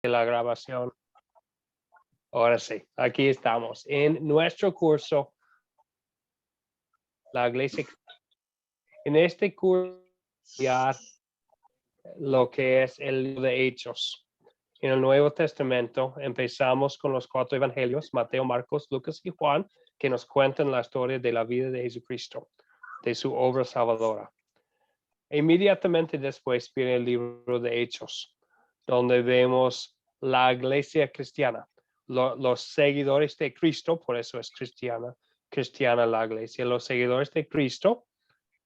de la grabación. Ahora sí, aquí estamos en nuestro curso, la iglesia. En este curso, lo que es el libro de Hechos. En el Nuevo Testamento empezamos con los 4 evangelios, Mateo, Marcos, Lucas y Juan, que nos cuentan la historia de la vida de Jesucristo, de su obra salvadora. Inmediatamente después viene el libro de Hechos, donde vemos la iglesia cristiana, los seguidores de Cristo, por eso es cristiana la iglesia, los seguidores de Cristo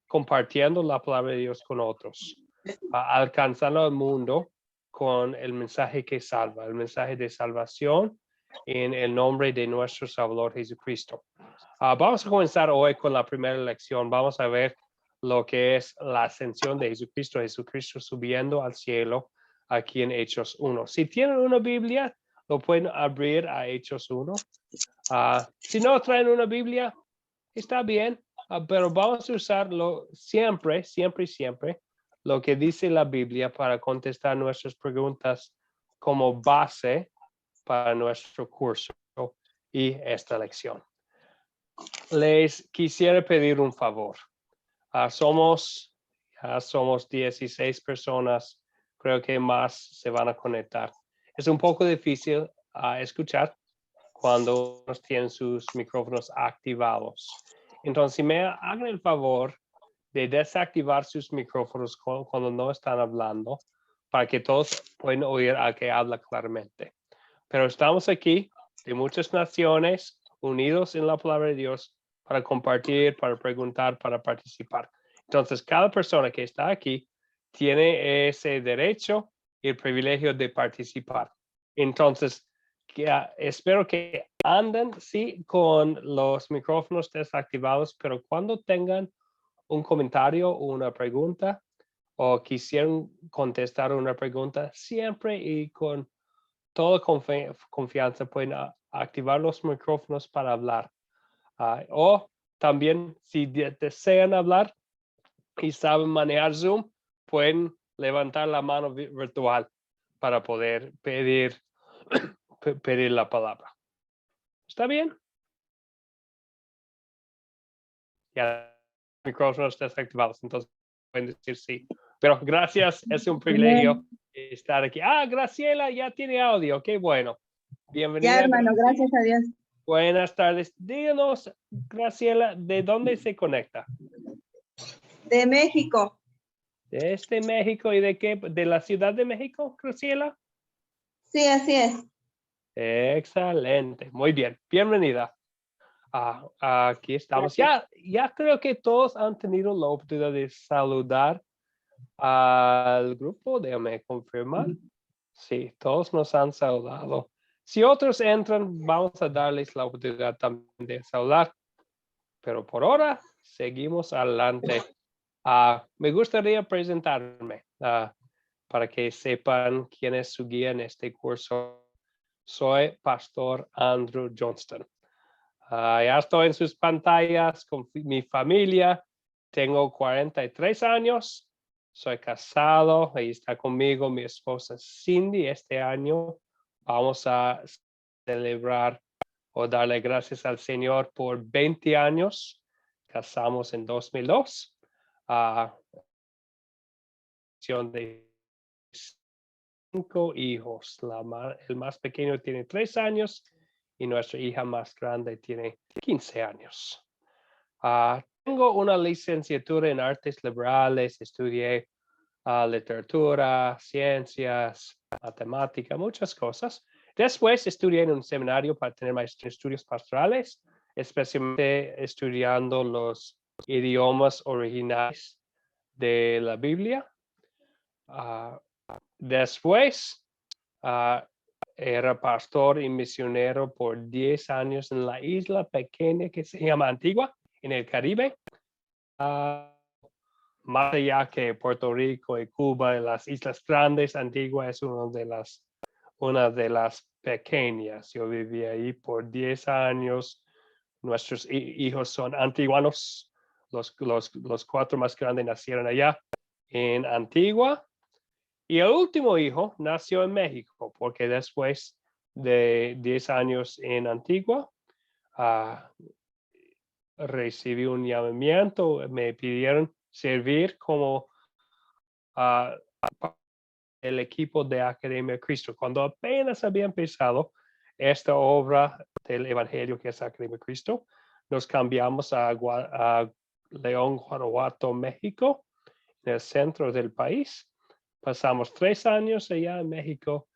compartiendo la palabra de Dios con otros, alcanzando al mundo con el mensaje que salva, el mensaje de salvación en el nombre de nuestro Salvador Jesucristo. Vamos a comenzar hoy con la primera lección. Vamos a ver lo que es la ascensión de Jesucristo, Jesucristo subiendo al cielo aquí en Hechos 1. Si tienen una Biblia, lo pueden abrir a Hechos 1. Si no traen una Biblia, está bien, pero vamos a usarlo siempre, lo que dice la Biblia para contestar nuestras preguntas como base para nuestro curso y esta lección. Les quisiera pedir un favor. Somos 16 personas, creo que más se van a conectar. Es un poco difícil escuchar cuando tienen sus micrófonos activados. Entonces, si me hagan el favor de desactivar sus micrófonos cuando no están hablando, para que todos puedan oír al que habla claramente. Pero estamos aquí de muchas naciones unidos en la palabra de Dios para compartir, para preguntar, para participar. Entonces, cada persona que está aquí tiene ese derecho y el privilegio de participar. Entonces, espero que anden, sí, con los micrófonos desactivados, pero cuando tengan un comentario o una pregunta o quisieran contestar una pregunta, siempre y con toda confianza pueden activar los micrófonos para hablar. O también, si desean hablar y saben manejar Zoom, pueden levantar la mano virtual para poder pedir la palabra. ¿Está bien? Ya micrófonos desactivados, entonces pueden decir sí. Pero gracias, es un privilegio estar aquí. Graciela ya tiene audio, qué bueno. Bienvenida. Ya, hermano, gracias a Dios. Buenas tardes. Díganos, Graciela, ¿de dónde se conecta? De México. Desde México. ¿Y de qué? ¿De la Ciudad de México, Graciela? Sí, así es. Excelente. Muy bien. Bienvenida. Aquí estamos. Ya creo que todos han tenido la oportunidad de saludar al grupo. Déjame confirmar. Sí, todos nos han saludado. Si otros entran, vamos a darles la oportunidad también de saludar. Pero por ahora, seguimos adelante. Me gustaría presentarme para que sepan quién es su guía en este curso. Soy Pastor Andrew Johnston. Ya estoy en sus pantallas con mi familia. Tengo 43 años. Soy casado. Ahí está conmigo mi esposa Cindy. Este año vamos a celebrar o darle gracias al Señor por 20 años. Casamos en 2002. De 5 hijos. El más pequeño tiene 3 años y nuestra hija más grande tiene 15 años. Tengo una licenciatura en artes liberales, estudié literatura, ciencias, matemática, muchas cosas. Después estudié en un seminario para tener maestría en estudios pastorales, especialmente estudiando los idiomas originales de la Biblia. Después era pastor y misionero por 10 años en la isla pequeña que se llama Antigua, en el Caribe. Más allá que Puerto Rico y Cuba, en las islas grandes, Antigua es una de las pequeñas. Yo viví ahí por 10 años. Nuestros hijos son antiguanos. Los 4 más grandes nacieron allá en Antigua. Y el último hijo nació en México, porque después de 10 años en Antigua, recibí un llamamiento, me pidieron servir como el equipo de Academia Cristo. Cuando apenas había empezado esta obra del Evangelio que es Academia Cristo, nos cambiamos a León, Guanajuato, México, en el centro del país. Pasamos 3 años allá en México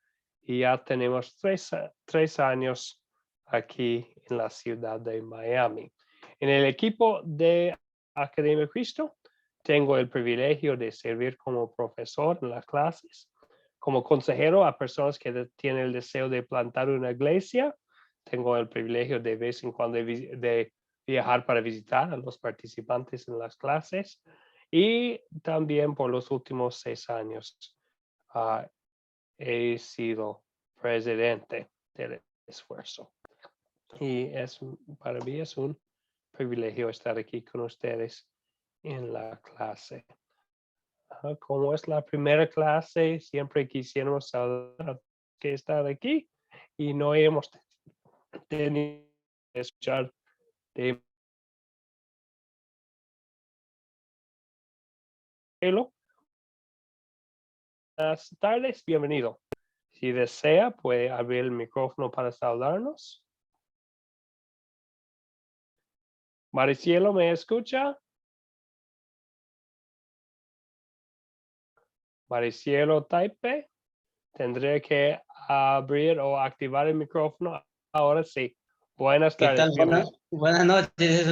y ya tenemos 3 años aquí en la ciudad de Miami. En el equipo de Academia Cristo, tengo el privilegio de servir como profesor en las clases, como consejero a personas que tienen el deseo de plantar una iglesia. Tengo el privilegio de vez en cuando de viajar para visitar a los participantes en las clases. Y también por los últimos 6 años he sido presidente del esfuerzo. Y para mí es un privilegio estar aquí con ustedes en la clase. Como es la primera clase, siempre quisiéramos saber que estar aquí y no hemos tenido que escuchar de Buenas tardes, bienvenido. Si desea, puede abrir el micrófono para saludarnos. Maricielo, ¿me escucha? Maricielo Taipe, tendré que abrir o activar el micrófono. Ahora sí. Buenas ¿Qué tardes. tal? Buenas noches.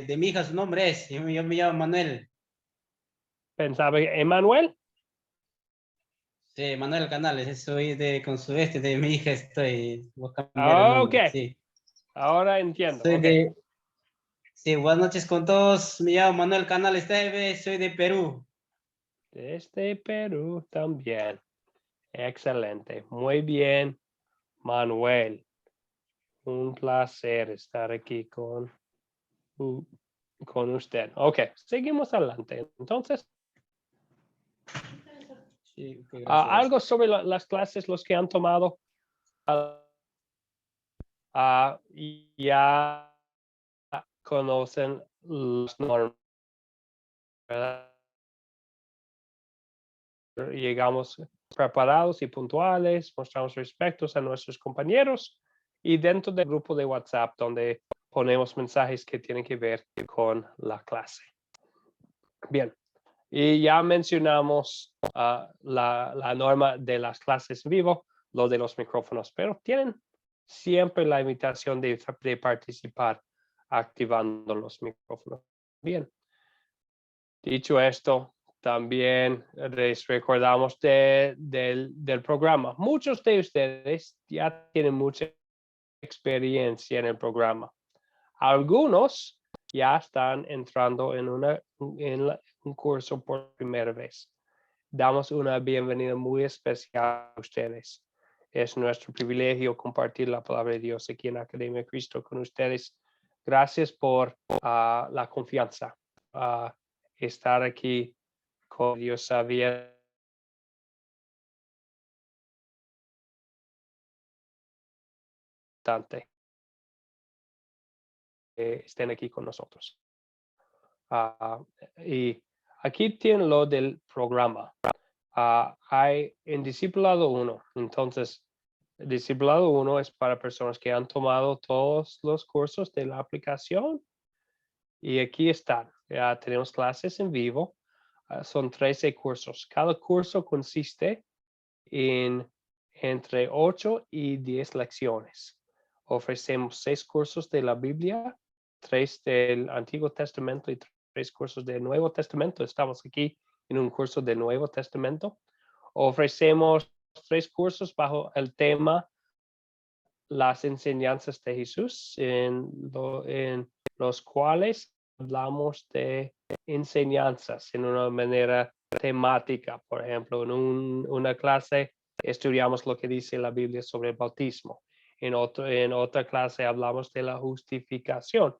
De mi hija, su nombre es. Yo me llamo Manuel. Pensaba, Emanuel. Sí, Manuel Canales. Soy con sudeste de mi hija. Voy a cambiar el Ok, nombre. Sí. ahora entiendo. Soy Okay. Sí, buenas noches con todos. Me llamo Manuel Canales TV. Soy de Perú. Desde Perú también. Excelente. Muy bien, Manuel. Un placer estar aquí con usted. Ok, seguimos adelante. Entonces, Sí, ok, gracias. algo sobre las clases, los que han tomado ya conocen las normas, ¿verdad? Llegamos preparados y puntuales, mostramos respetos a nuestros compañeros y dentro del grupo de WhatsApp donde ponemos mensajes que tienen que ver con la clase. Bien, y ya mencionamos la norma de las clases en vivo, lo de los micrófonos, pero tienen siempre la invitación de participar activando los micrófonos. Bien, dicho esto, también les recordamos del programa. Muchos de ustedes ya tienen mucha experiencia en el programa. Algunos ya están entrando en un curso por primera vez. Damos una bienvenida muy especial a ustedes. Es nuestro privilegio compartir la palabra de Dios aquí en Academia Cristo con ustedes. Gracias por la confianza. Estar aquí con Dios sabía importante que estén aquí con nosotros. Y aquí tienen lo del programa. Hay en Discipulado 1, entonces Discipulado 1 es para personas que han tomado todos los cursos de la aplicación y aquí están. Ya tenemos clases en vivo. Son 13 cursos. Cada curso consiste en entre 8 y 10 lecciones. Ofrecemos 6 cursos de la Biblia, 3 del Antiguo Testamento y 3 cursos del Nuevo Testamento. Estamos aquí en un curso del Nuevo Testamento. Ofrecemos 3 cursos bajo el tema las enseñanzas de Jesús, en los cuales hablamos de enseñanzas en una manera temática. Por ejemplo, en una clase estudiamos lo que dice la Biblia sobre el bautismo. En otra clase hablamos de la justificación.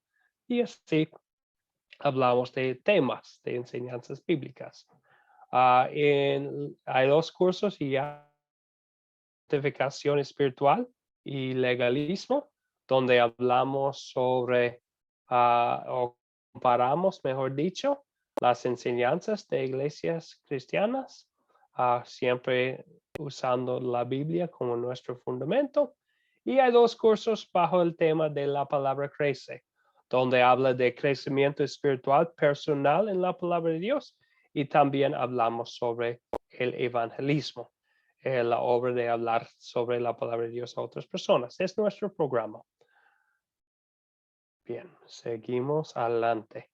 Y así hablamos de temas de enseñanzas bíblicas. Hay 2 cursos y ya santificación espiritual y legalismo, donde hablamos sobre o comparamos, mejor dicho, las enseñanzas de iglesias cristianas, siempre usando la Biblia como nuestro fundamento. Y hay 2 cursos bajo el tema de la palabra crece, donde habla de crecimiento espiritual personal en la palabra de Dios, y también hablamos sobre el evangelismo, la obra de hablar sobre la palabra de Dios a otras personas. Es nuestro programa. Bien, seguimos adelante.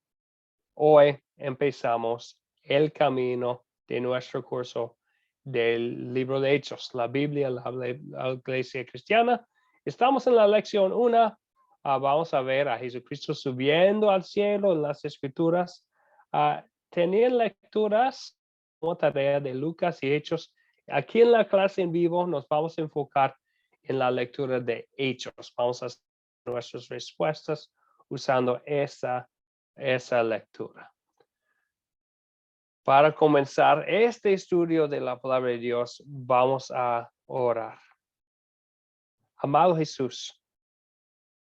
Hoy empezamos el camino de nuestro curso del libro de Hechos, la Biblia, la iglesia cristiana. Estamos en la lección 1. Vamos a ver a Jesucristo subiendo al cielo en las escrituras. Tener lecturas como tarea de Lucas y Hechos. Aquí en la clase en vivo nos vamos a enfocar en la lectura de Hechos. Vamos a hacer nuestras respuestas usando esa lectura. Para comenzar este estudio de la palabra de Dios, vamos a orar. Amado Jesús,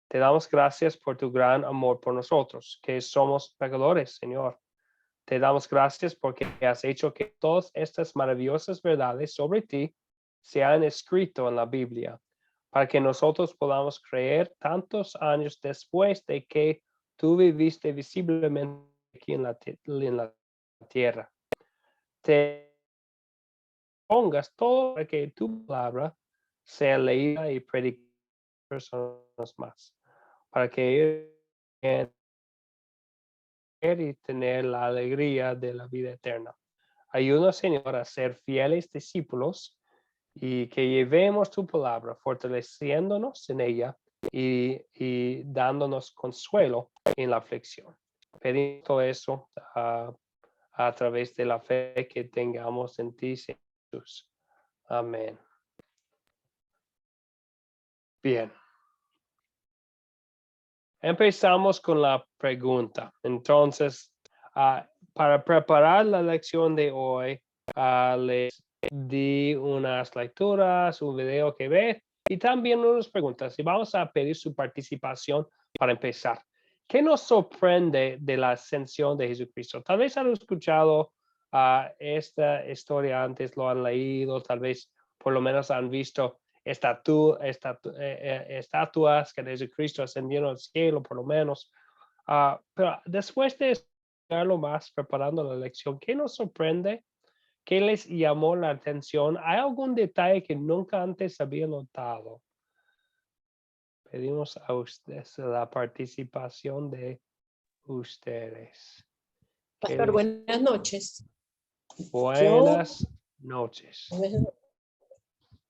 te damos gracias por tu gran amor por nosotros, que somos pecadores, Señor. Te damos gracias porque has hecho que todas estas maravillosas verdades sobre ti se han escrito en la Biblia, para que nosotros podamos creer tantos años después de que tú viviste visiblemente aquí en la tierra. Te pongas todo para que tu palabra sea leída y predicada por personas más, para que ellos y tener la alegría de la vida eterna. Ayúdanos, Señor, a ser fieles discípulos y que llevemos tu palabra, fortaleciéndonos en ella y dándonos consuelo en la aflicción. Pedimos todo eso a través de la fe que tengamos en ti, Jesús. Amén. Bien. Empezamos con la pregunta. Entonces, para preparar la lección de hoy, les di unas lecturas, un video que ver y también unas preguntas. Y vamos a pedir su participación para empezar. ¿Qué nos sorprende de la ascensión de Jesucristo? Tal vez han escuchado esta historia antes, lo han leído, tal vez por lo menos han visto estatuas que Jesucristo ascendió al cielo, por lo menos. Pero después de estudiarlo más, preparando la lección, ¿qué nos sorprende? ¿Qué les llamó la atención? ¿Hay algún detalle que nunca antes había notado? Pedimos a ustedes la participación de ustedes. Pastor, buenas noches. Buenas noches.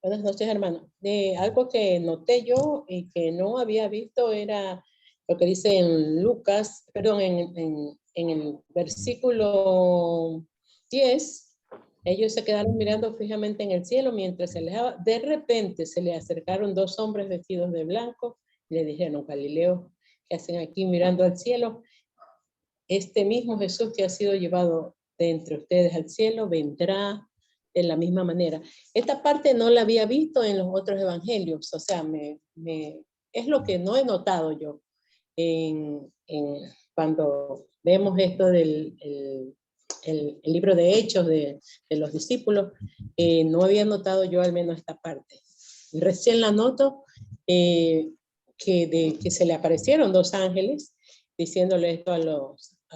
Buenas noches, hermano. Algo que noté yo y que no había visto era lo que dice en Lucas, perdón, en el versículo 10. Ellos se quedaron mirando fijamente en el cielo mientras se alejaba. De repente se le acercaron 2 hombres vestidos de blanco y le dijeron: Galileo, ¿qué hacen aquí mirando al cielo? Este mismo Jesús que ha sido llevado de entre ustedes al cielo vendrá de la misma manera. Esta parte no la había visto en los otros evangelios, o sea, es lo que no he notado yo cuando vemos esto del el libro de Hechos de los discípulos. No había notado yo al menos esta parte. Recién la noto, que se le aparecieron 2 ángeles diciéndole esto a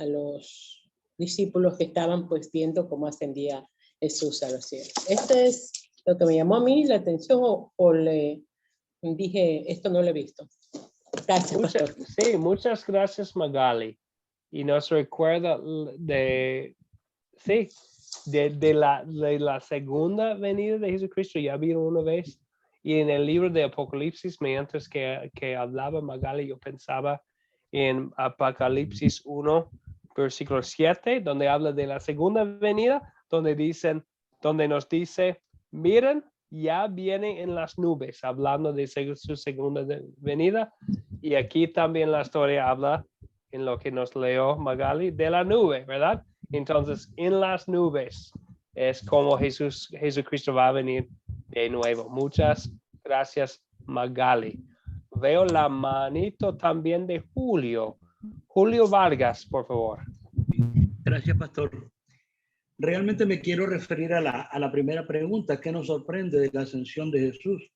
los discípulos que estaban pues viendo cómo ascendía Jesús a los cielos. Esto es lo que me llamó a mí la atención, o le dije, esto no lo he visto. Gracias, pastor. Sí, muchas gracias, Magali. Y nos recuerda de la segunda venida de Jesucristo. Ya vieron una vez. Y en el libro de Apocalipsis, mientras que hablaba Magali, yo pensaba en Apocalipsis 1, versículo 7, donde habla de la segunda venida, donde nos dice, miren, ya viene en las nubes, hablando de su segunda venida. Y aquí también la historia habla, en lo que nos leyó Magali, de la nube, ¿verdad? Entonces, en las nubes, es como Jesucristo va a venir de nuevo. Muchas gracias, Magali. Veo la manito también de Julio. Julio Vargas, por favor. Gracias, pastor. Realmente me quiero referir a la primera pregunta. ¿Qué nos sorprende de la ascensión de Jesús?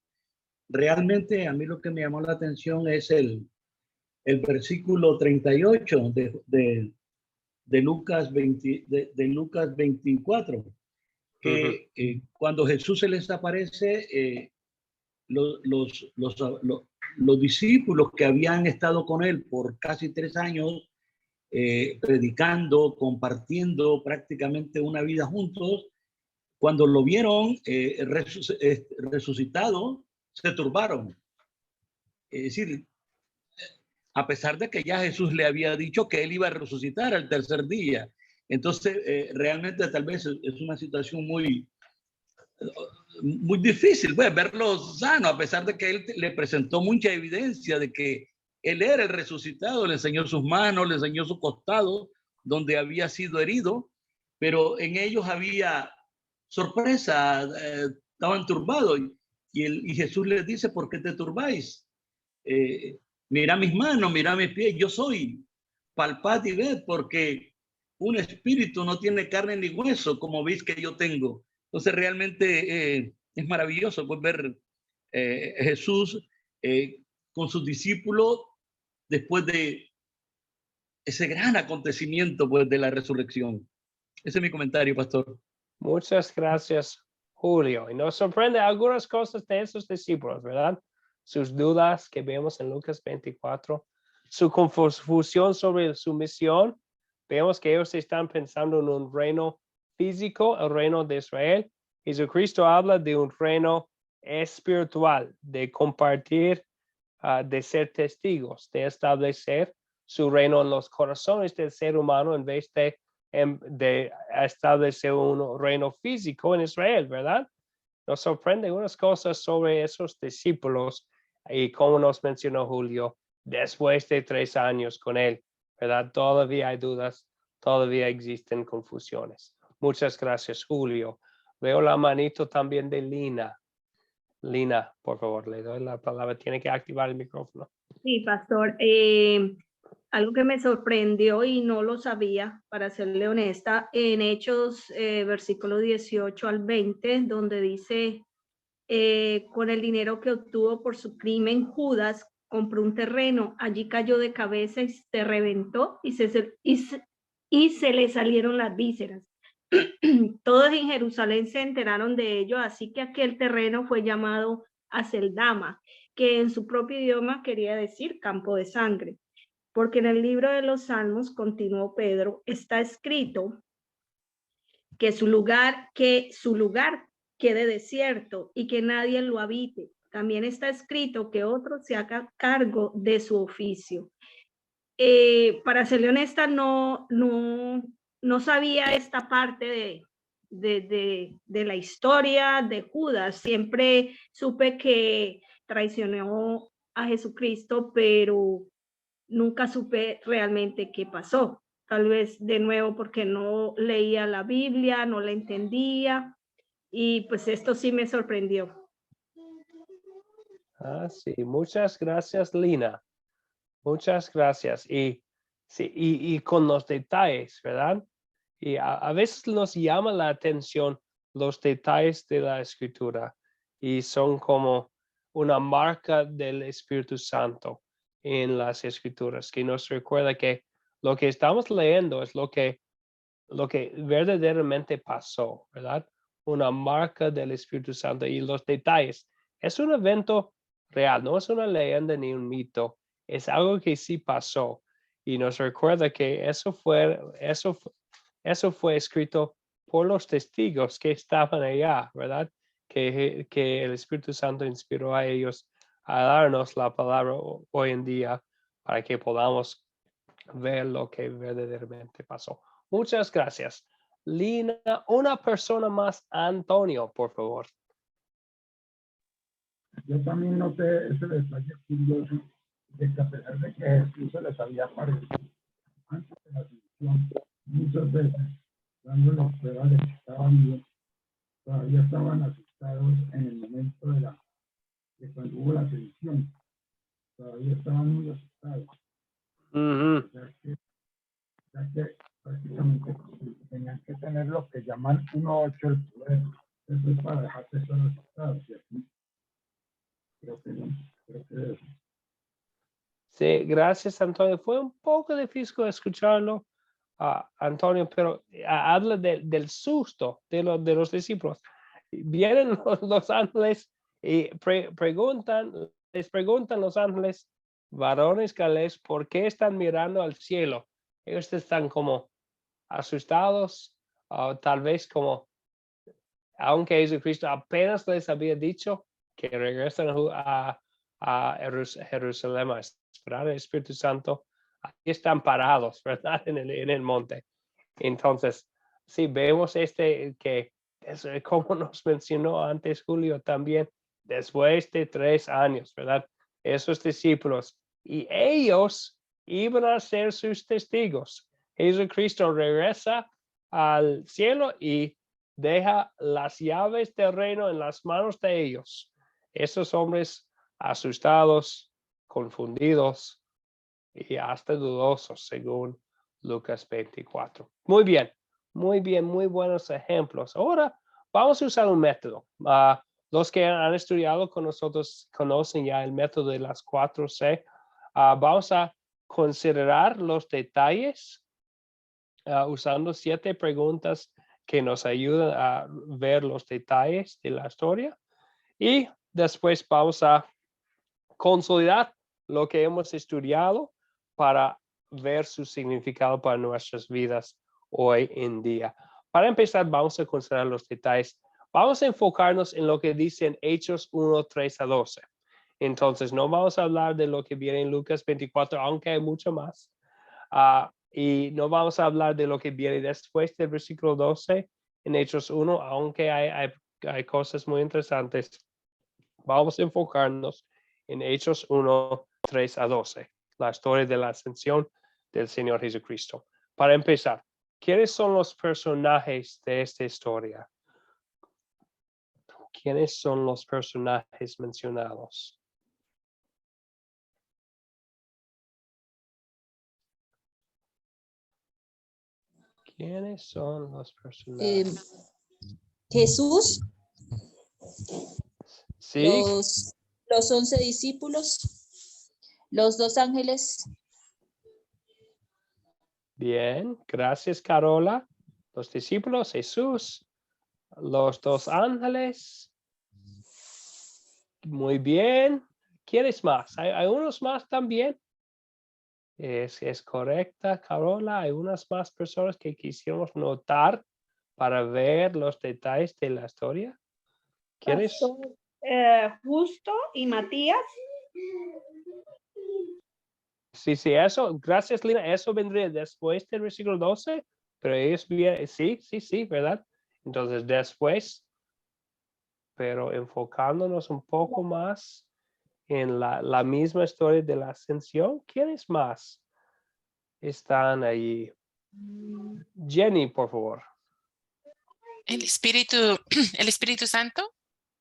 Realmente a mí lo que me llamó la atención es el versículo 38 de Lucas Lucas 24, que cuando Jesús se les aparece, los discípulos que habían estado con él por casi 3 años, predicando, compartiendo prácticamente una vida juntos, cuando lo vieron resucitado, se turbaron. Es decir, a pesar de que ya Jesús le había dicho que él iba a resucitar al tercer día. Entonces, realmente tal vez es una situación muy difícil, pues, verlo sano, a pesar de que él le presentó mucha evidencia de que él era el resucitado, le enseñó sus manos, le enseñó su costado, donde había sido herido, pero en ellos había sorpresa, estaban turbados, y Jesús les dice: ¿por qué te turbáis? Mira mis manos, mira mis pies, yo soy, palpad y ved, porque un espíritu no tiene carne ni hueso, como veis que yo tengo. Entonces realmente es maravilloso, pues, ver Jesús con sus discípulos después de ese gran acontecimiento, pues, de la resurrección. Ese es mi comentario, pastor. Muchas gracias, Julio. Y nos sorprende algunas cosas de esos discípulos, ¿verdad? Sus dudas que vemos en Lucas 24, su confusión sobre su misión. Vemos que ellos están pensando en un reino físico, el reino de Israel. Jesucristo habla de un reino espiritual, de compartir, de ser testigos, de establecer su reino en los corazones del ser humano en vez de establecer un reino físico en Israel, ¿verdad? Nos sorprende unas cosas sobre esos discípulos y como nos mencionó Julio, después de 3 años con él, ¿verdad? Todavía hay dudas, todavía existen confusiones. Muchas gracias, Julio. Veo la manito también de Lina. Lina, por favor, le doy la palabra. Tiene que activar el micrófono. Sí, pastor. Algo que me sorprendió y no lo sabía, para serle honesta, en Hechos, versículo 18 al 20, donde dice, con el dinero que obtuvo por su crimen, Judas compró un terreno, allí cayó de cabeza y se reventó y se le salieron las vísceras. Todos en Jerusalén se enteraron de ello, así que aquel terreno fue llamado Aceldama, que en su propio idioma quería decir campo de sangre. Porque en el libro de los Salmos, continuó Pedro, está escrito que su lugar quede desierto y que nadie lo habite. También está escrito que otro se haga cargo de su oficio. Para serle honesta, no sabía esta parte de la historia de Judas. Siempre supe que traicionó a Jesucristo, pero nunca supe realmente qué pasó. Tal vez de nuevo porque no leía la Biblia, no la entendía, y pues esto sí me sorprendió. Sí, muchas gracias, Lina. Muchas gracias. Y, sí, y con los detalles, ¿verdad? Y a veces nos llama la atención los detalles de la escritura y son como una marca del Espíritu Santo en las escrituras, que nos recuerda que lo que estamos leyendo es lo que verdaderamente pasó, ¿verdad? Una marca del Espíritu Santo y los detalles. Es un evento real, no es una leyenda ni un mito, es algo que sí pasó y nos recuerda que eso fue escrito por los testigos que estaban allá, ¿verdad? Que el Espíritu Santo inspiró a ellos a darnos la palabra hoy en día para que podamos ver lo que verdaderamente pasó. Muchas gracias. Lina, una persona más, Antonio, por favor. Yo también noté ese detalle curioso de que a pesar de que Jesús se les había aparecido antes de la ascensión muchas veces, dándoles pruebas de que estaban bien, todavía estaban asustados en el momento de cuando hubo la ascensión. Todavía estaban muy asustados, Ujú. ya que prácticamente tenían que tener lo que llaman 1.8 el poder. Eso es para dejarse estar asustados. Y aquí creo que no, creo que eso. Sí, gracias, Antonio. Fue un poco difícil escucharlo, Antonio, pero habla del susto de los discípulos. Vienen los ángeles y les preguntan los ángeles, varones Gales, ¿por qué están mirando al cielo? Ellos están como asustados, tal vez como, aunque Jesucristo apenas les había dicho que regresan a Jerusalén a esperar el Espíritu Santo, ahí están parados, ¿verdad? En el monte. Entonces, sí, vemos que es como nos mencionó antes Julio también, después de 3 años, ¿verdad? Esos discípulos, y ellos iban a ser sus testigos. Jesucristo regresa al cielo y deja las llaves del reino en las manos de ellos. Esos hombres asustados, confundidos y hasta dudosos, según Lucas 24. Muy bien, muy buenos ejemplos. Ahora vamos a usar un método. Los que han estudiado con nosotros conocen ya el método de las 4C. Vamos a considerar los detalles usando 7 preguntas que nos ayudan a ver los detalles de la historia. Y después vamos a consolidar lo que hemos estudiado para ver su significado para nuestras vidas hoy en día. Para empezar, vamos a considerar los detalles. Vamos a enfocarnos en lo que dicen Hechos 1, 3 a 12. Entonces, no vamos a hablar de lo que viene en Lucas 24, aunque hay mucho más. Y no vamos a hablar de lo que viene después del versículo 12 en Hechos 1, aunque hay cosas muy interesantes. Vamos a enfocarnos en Hechos 1, 3 a 12, la historia de la ascensión del Señor Jesucristo. Para empezar, ¿quiénes son los personajes de esta historia? ¿Quiénes son los personajes mencionados? ¿Quiénes son los personajes? Jesús, Sí, los 11 discípulos, los 2 ángeles. bien, gracias, Carola. Los discípulos, Jesús, los 2 ángeles. Muy bien. ¿Quieres más? ¿Hay unos más también? Es correcta, Carola. Hay unas más personas que quisiéramos notar para ver los detalles de la historia. ¿Quieres? Pastor, Justo y Matías. Sí, eso. Gracias, Lina. Eso vendría después del versículo 12, pero ellos vienen, sí, ¿verdad? Entonces, después, pero enfocándonos un poco más en la misma historia de la ascensión. ¿Quiénes más están ahí? Jenny, por favor. El Espíritu Santo.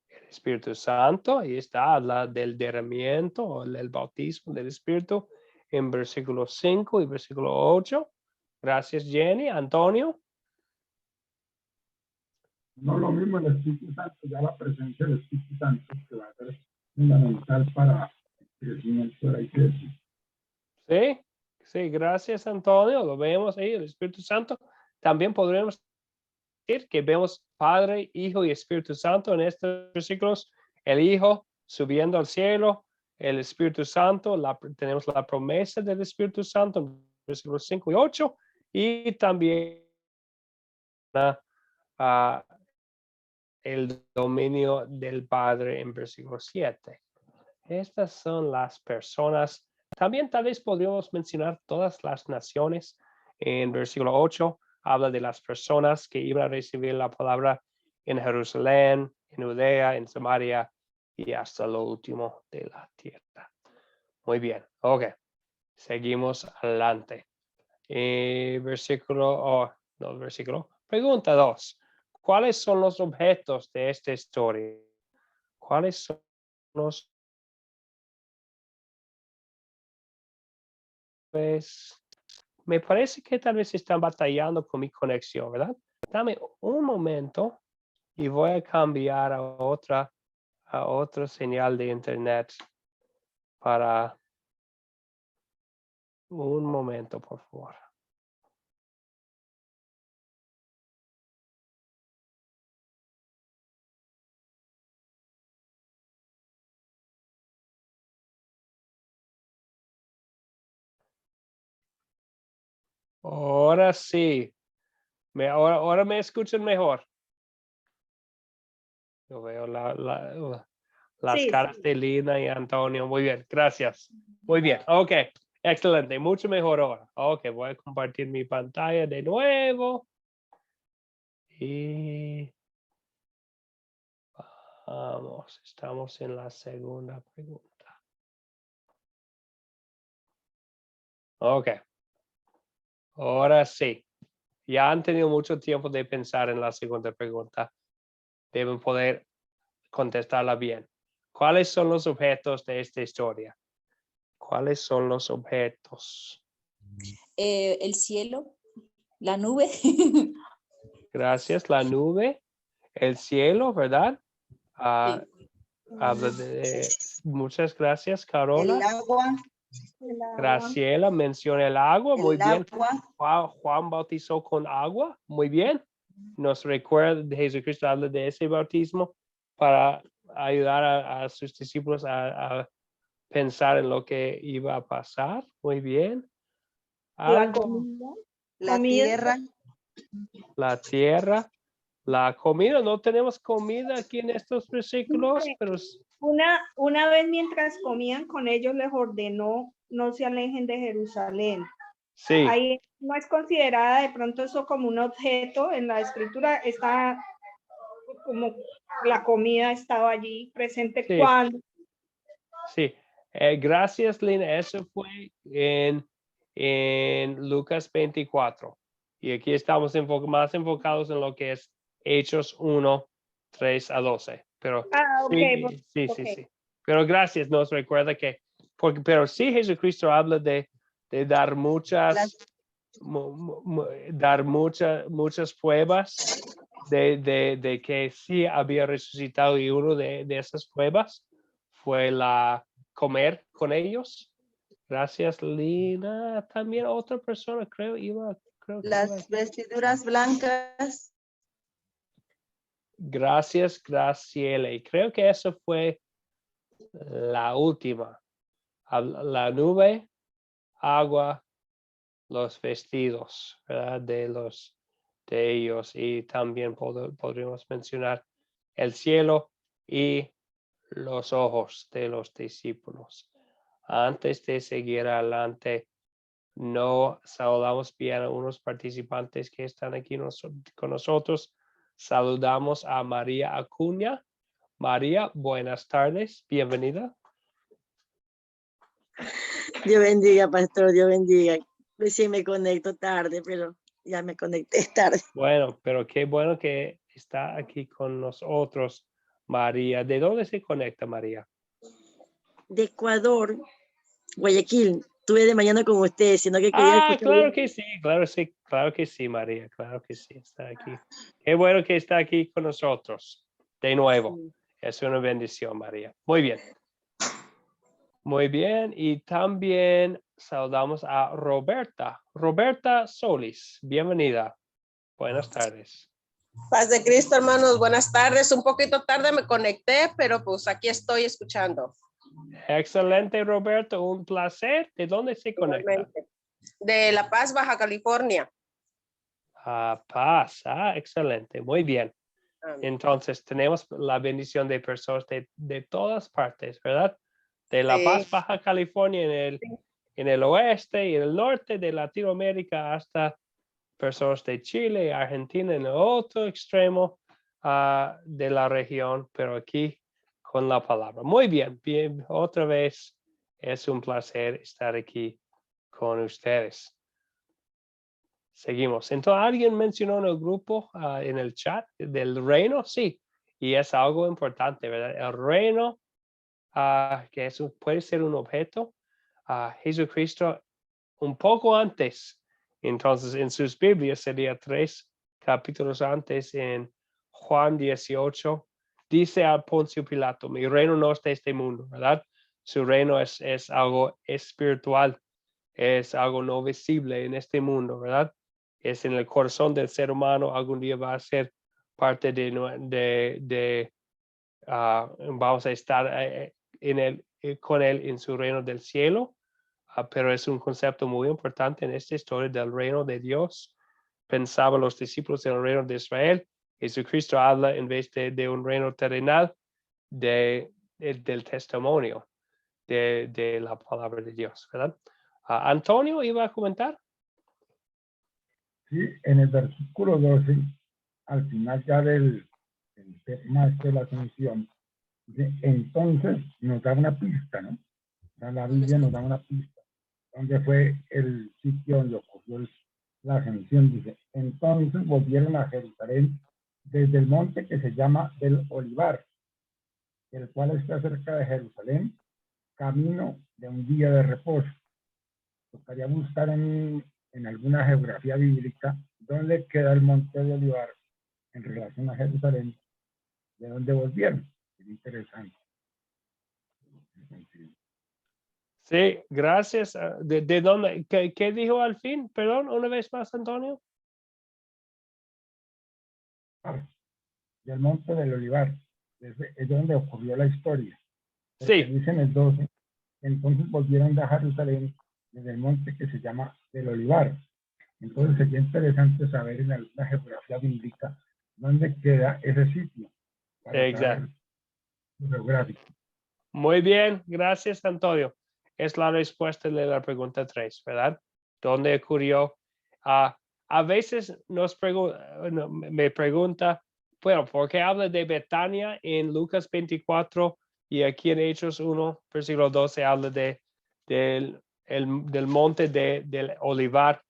El Espíritu Santo, ahí está, habla del derramamiento o el bautismo del Espíritu en versículo 5 y versículo 8. Gracias, Jenny. Antonio. No lo mismo el Espíritu Santo, ya la presencia del Espíritu Santo que va a ser fundamental para el crecimiento de la iglesia. Sí, gracias, Antonio. Lo vemos ahí, el Espíritu Santo. También podríamos decir que vemos Padre, Hijo y Espíritu Santo en estos versículos. El Hijo subiendo al cielo, el Espíritu Santo, tenemos la promesa del Espíritu Santo en versículos 5 y 8, y también el dominio del Padre en versículo 7. Estas son las personas. También tal vez podríamos mencionar todas las naciones. En versículo 8 habla de las personas que iban a recibir la palabra en Jerusalén, en Judea, en Samaria y hasta lo último de la tierra. Muy bien, ok. Seguimos adelante. Pregunta 2. ¿Cuáles son los objetos de esta historia? ¿Cuáles son los... Pues, me parece que tal vez están batallando con mi conexión, ¿verdad? Dame un momento y voy a cambiar a otra señal de internet para un momento, por favor. Ahora sí. Ahora me escuchan mejor. Yo veo las Sí, caras de Lina y Antonio. Muy bien, gracias. Muy bien, ok. Excelente, mucho mejor ahora. Ok, voy a compartir mi pantalla de nuevo. Y vamos, estamos en la segunda pregunta. Ok. Ahora sí. Ya han tenido mucho tiempo de pensar en la segunda pregunta. Deben poder contestarla bien. ¿Cuáles son los objetos de esta historia? ¿Cuáles son los objetos? El cielo, la nube. Gracias. La nube, el cielo, ¿verdad? Habla de... Muchas gracias, El Carola. agua, Graciela menciona el agua. Muy el bien. agua, Juan bautizó con agua. Muy bien. Nos recuerda de Jesucristo, habla de ese bautismo para ayudar a sus discípulos a pensar en lo que iba a pasar. Muy bien. la Algo, comida. la Comida. tierra, la tierra, la comida. No tenemos comida aquí en estos versículos, pero Una vez mientras comían con ellos les ordenó no se alejen de Jerusalén. sí. Ahí no es considerada de pronto eso como un objeto en la escritura, está como la comida estaba allí presente Sí. cuando. Sí, gracias Lina, eso fue en Lucas 24. Y aquí estamos más enfocados en lo que es Hechos 1, 3 a 12. Pero Okay, sí. Pero gracias, nos recuerda que, pero sí Jesucristo habla de dar muchas pruebas de que sí había resucitado, y uno de esas pruebas fue la comer con ellos. Gracias, Lina. También otra persona creo que iba. las vestiduras blancas, Gracias, Graciela. Y creo que eso fue la última. La nube, agua, los vestidos, ¿verdad? De ellos, y también podríamos mencionar el cielo y los ojos de los discípulos. Antes de seguir adelante, no saludamos bien a unos participantes que están aquí con nosotros. Saludamos a María Acuña. María, buenas tardes, bienvenida. Dios bendiga, pastor, Dios bendiga. Recién me conecto tarde, pero ya me conecté tarde. Bueno, pero qué bueno que está aquí con nosotros, María. ¿De dónde se conecta, María? De Ecuador, Guayaquil. Estuve de mañana con usted, sino que quería escuchar. Claro que sí, María, claro que sí, está aquí. Qué bueno que está aquí con nosotros de nuevo. Sí. Es una bendición, María. Muy bien. Muy bien, y también saludamos a Roberta. Roberta Solis, bienvenida. Buenas tardes. Paz de Cristo, hermanos, buenas tardes. Un poquito tarde me conecté, pero pues aquí estoy escuchando. Excelente, Roberto, un placer. ¿De dónde se conecta? Igualmente. De La Paz, Baja California. Paz, excelente, muy bien. Amén. Entonces, tenemos la bendición de personas de todas partes, ¿verdad? De La Sí. Paz, Baja California, en el oeste y en el norte de Latinoamérica, hasta personas de Chile y Argentina en el otro extremo de la región, pero aquí con la palabra. Muy bien, otra vez es un placer estar aquí con ustedes. Seguimos. Entonces, ¿alguien mencionó en el grupo, en el chat, del reino? Sí, y es algo importante, ¿verdad? El reino, que puede ser un objeto, Jesucristo un poco antes. Entonces, en sus Biblias sería 3 capítulos antes, en Juan 18, dice a Poncio Pilato, mi reino no es de este mundo, ¿verdad? Su reino es algo espiritual, es algo no visible en este mundo, ¿verdad? Es en el corazón del ser humano, algún día va a ser parte vamos a estar con él en su reino del cielo. Pero es un concepto muy importante en esta historia del reino de Dios. Pensaban los discípulos del reino de Israel. Jesucristo habla, en vez de un reino terrenal, del testimonio de la palabra de Dios, ¿verdad? Antonio, ¿iba a comentar? Sí, en el versículo 12, al final ya del tema de la asunción, dice, entonces nos da una pista, ¿no? La Biblia nos da una pista. Donde fue el sitio donde ocurrió la ascensión, dice, entonces volvieron a Jerusalén desde el monte que se llama del Olivar, el cual está cerca de Jerusalén, camino de un día de reposo. Tocaría buscar en alguna geografía bíblica dónde queda el monte de Olivar en relación a Jerusalén, de dónde volvieron. Es interesante. Sí, gracias. ¿De dónde? ¿Qué dijo al fin? Perdón, una vez más, Antonio. Del monte del Olivar, es donde ocurrió la historia. Sí. Dice en el 12, entonces volvieron de Jerusalén desde el monte que se llama del Olivar. Entonces sería interesante saber en la geografía bíblica dónde queda ese sitio. Exacto. Geográfico. Muy bien, gracias, Antonio. Es la respuesta de la pregunta 3, ¿verdad? ¿Dónde ocurrió? A veces me pregunta, bueno, ¿por qué habla de Betania en Lucas 24 y aquí en Hechos 1, versículo 12, habla del monte del Olivar?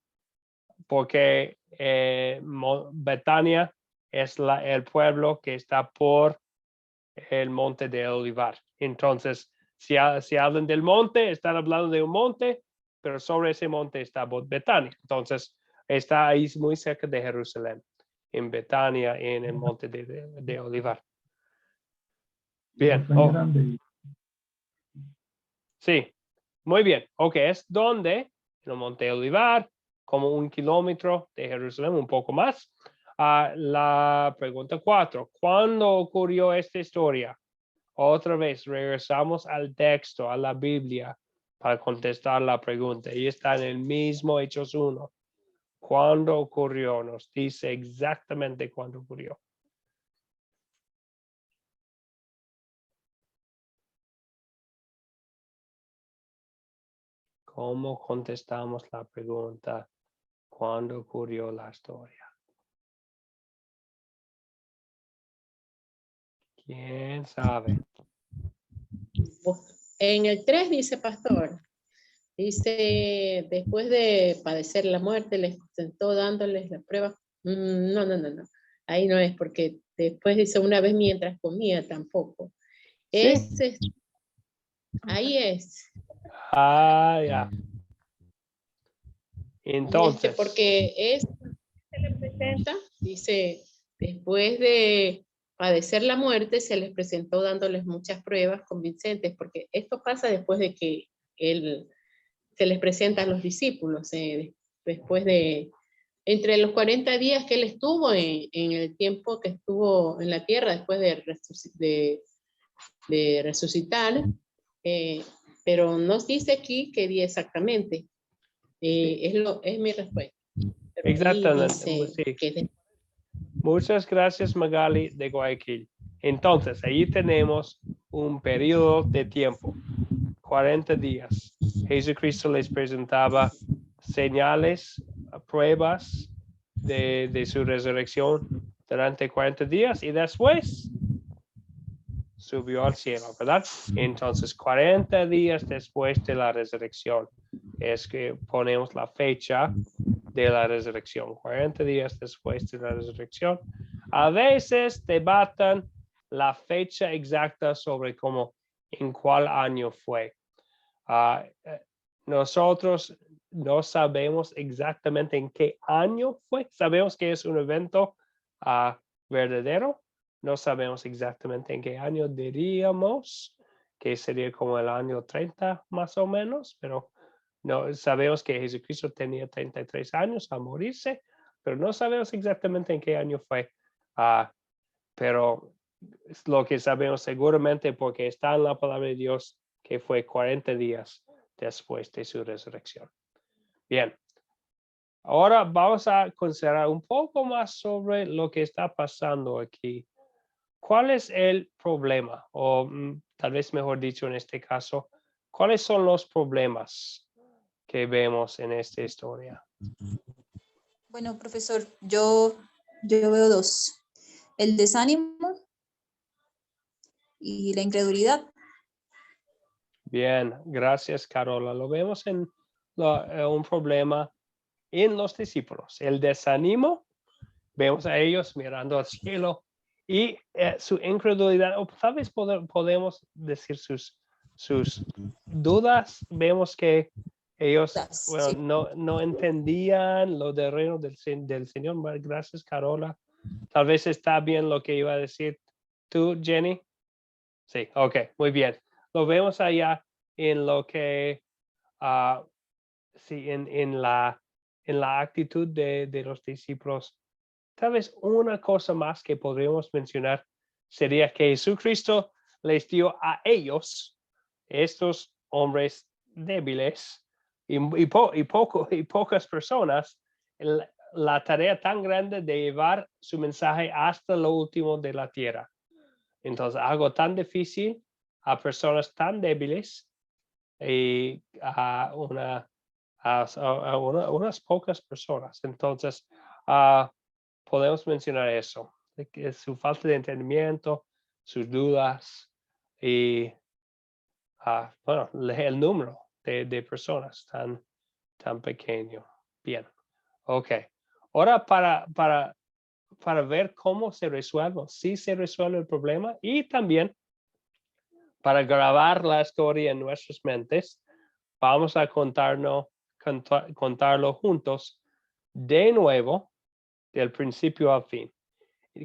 Porque Betania es el pueblo que está por el monte del Olivar. Entonces, si hablan del monte, están hablando de un monte, pero sobre ese monte está Betania. Entonces, está ahí muy cerca de Jerusalén, en Betania, en el monte de Olivar. Bien. Sí, muy bien. Ok, es donde, en el monte de Olivar, como 1 kilómetro de Jerusalén, un poco más. La pregunta 4, ¿cuándo ocurrió esta historia? Otra vez, regresamos al texto, a la Biblia, para contestar la pregunta. Y está en el mismo Hechos 1. ¿Cuándo ocurrió? Nos dice exactamente cuándo ocurrió. ¿Cómo contestamos la pregunta? ¿Cuándo ocurrió la historia? ¿Quién sabe? En el 3 dice, pastor, dice, después de padecer la muerte, les sentó dándoles la prueba. No. Ahí no es, porque después dice una vez mientras comía tampoco. ¿Sí? Ahí es. Ya. Entonces. Porque se le presenta, dice, después de padecer la muerte, se les presentó dándoles muchas pruebas convincentes, porque esto pasa después de que se les presenta a los discípulos, después de, entre los 40 días que él estuvo en el tiempo que estuvo en la tierra, después de resucitar, pero nos dice aquí qué día exactamente. Es mi respuesta. Pero Exactamente. Sí. Muchas gracias, Magali de Guayaquil. Entonces, ahí tenemos un periodo de tiempo, 40 días. Jesucristo les presentaba señales, pruebas de su resurrección durante 40 días y después subió al cielo, ¿verdad? Entonces, 40 días después de la resurrección es que ponemos la fecha de la resurrección, 40 días después de la resurrección. A veces debatan la fecha exacta sobre cómo, en cuál año fue. Nosotros no sabemos exactamente en qué año fue. Sabemos que es un evento verdadero. No sabemos exactamente en qué año diríamos que sería como el año 30 más o menos, pero no sabemos que Jesucristo tenía 33 años al morirse, pero no sabemos exactamente en qué año fue. Pero es lo que sabemos seguramente porque está en la palabra de Dios que fue 40 días después de su resurrección. Bien, ahora vamos a considerar un poco más sobre lo que está pasando aquí. ¿Cuál es el problema? O tal vez mejor dicho en este caso, ¿cuáles son los problemas que vemos en esta historia? Bueno, profesor, yo veo dos. El desánimo y la incredulidad. Bien, gracias, Carola. Lo vemos en un problema en los discípulos. El desánimo, vemos a ellos mirando al cielo y su incredulidad, o tal vez podemos decir sus dudas. Vemos que ellos no entendían lo del reino del Señor. Gracias, Carola. Tal vez está bien lo que iba a decir tú, Jenny. Sí, ok, muy bien. Lo vemos allá en lo que, sí, en la actitud de los discípulos. Tal vez una cosa más que podríamos mencionar sería que Jesucristo les dio a ellos, estos hombres débiles y pocas personas, la tarea tan grande de llevar su mensaje hasta lo último de la tierra. Entonces, algo tan difícil a personas tan débiles y a unas pocas personas. Entonces, podemos mencionar eso, de que su falta de entendimiento, sus dudas y bueno, el número de personas tan pequeño. Bien, ok. Ahora para ver cómo se resuelve, si se resuelve el problema y también para grabar la historia en nuestras mentes, vamos a contarlo juntos de nuevo, del principio al fin,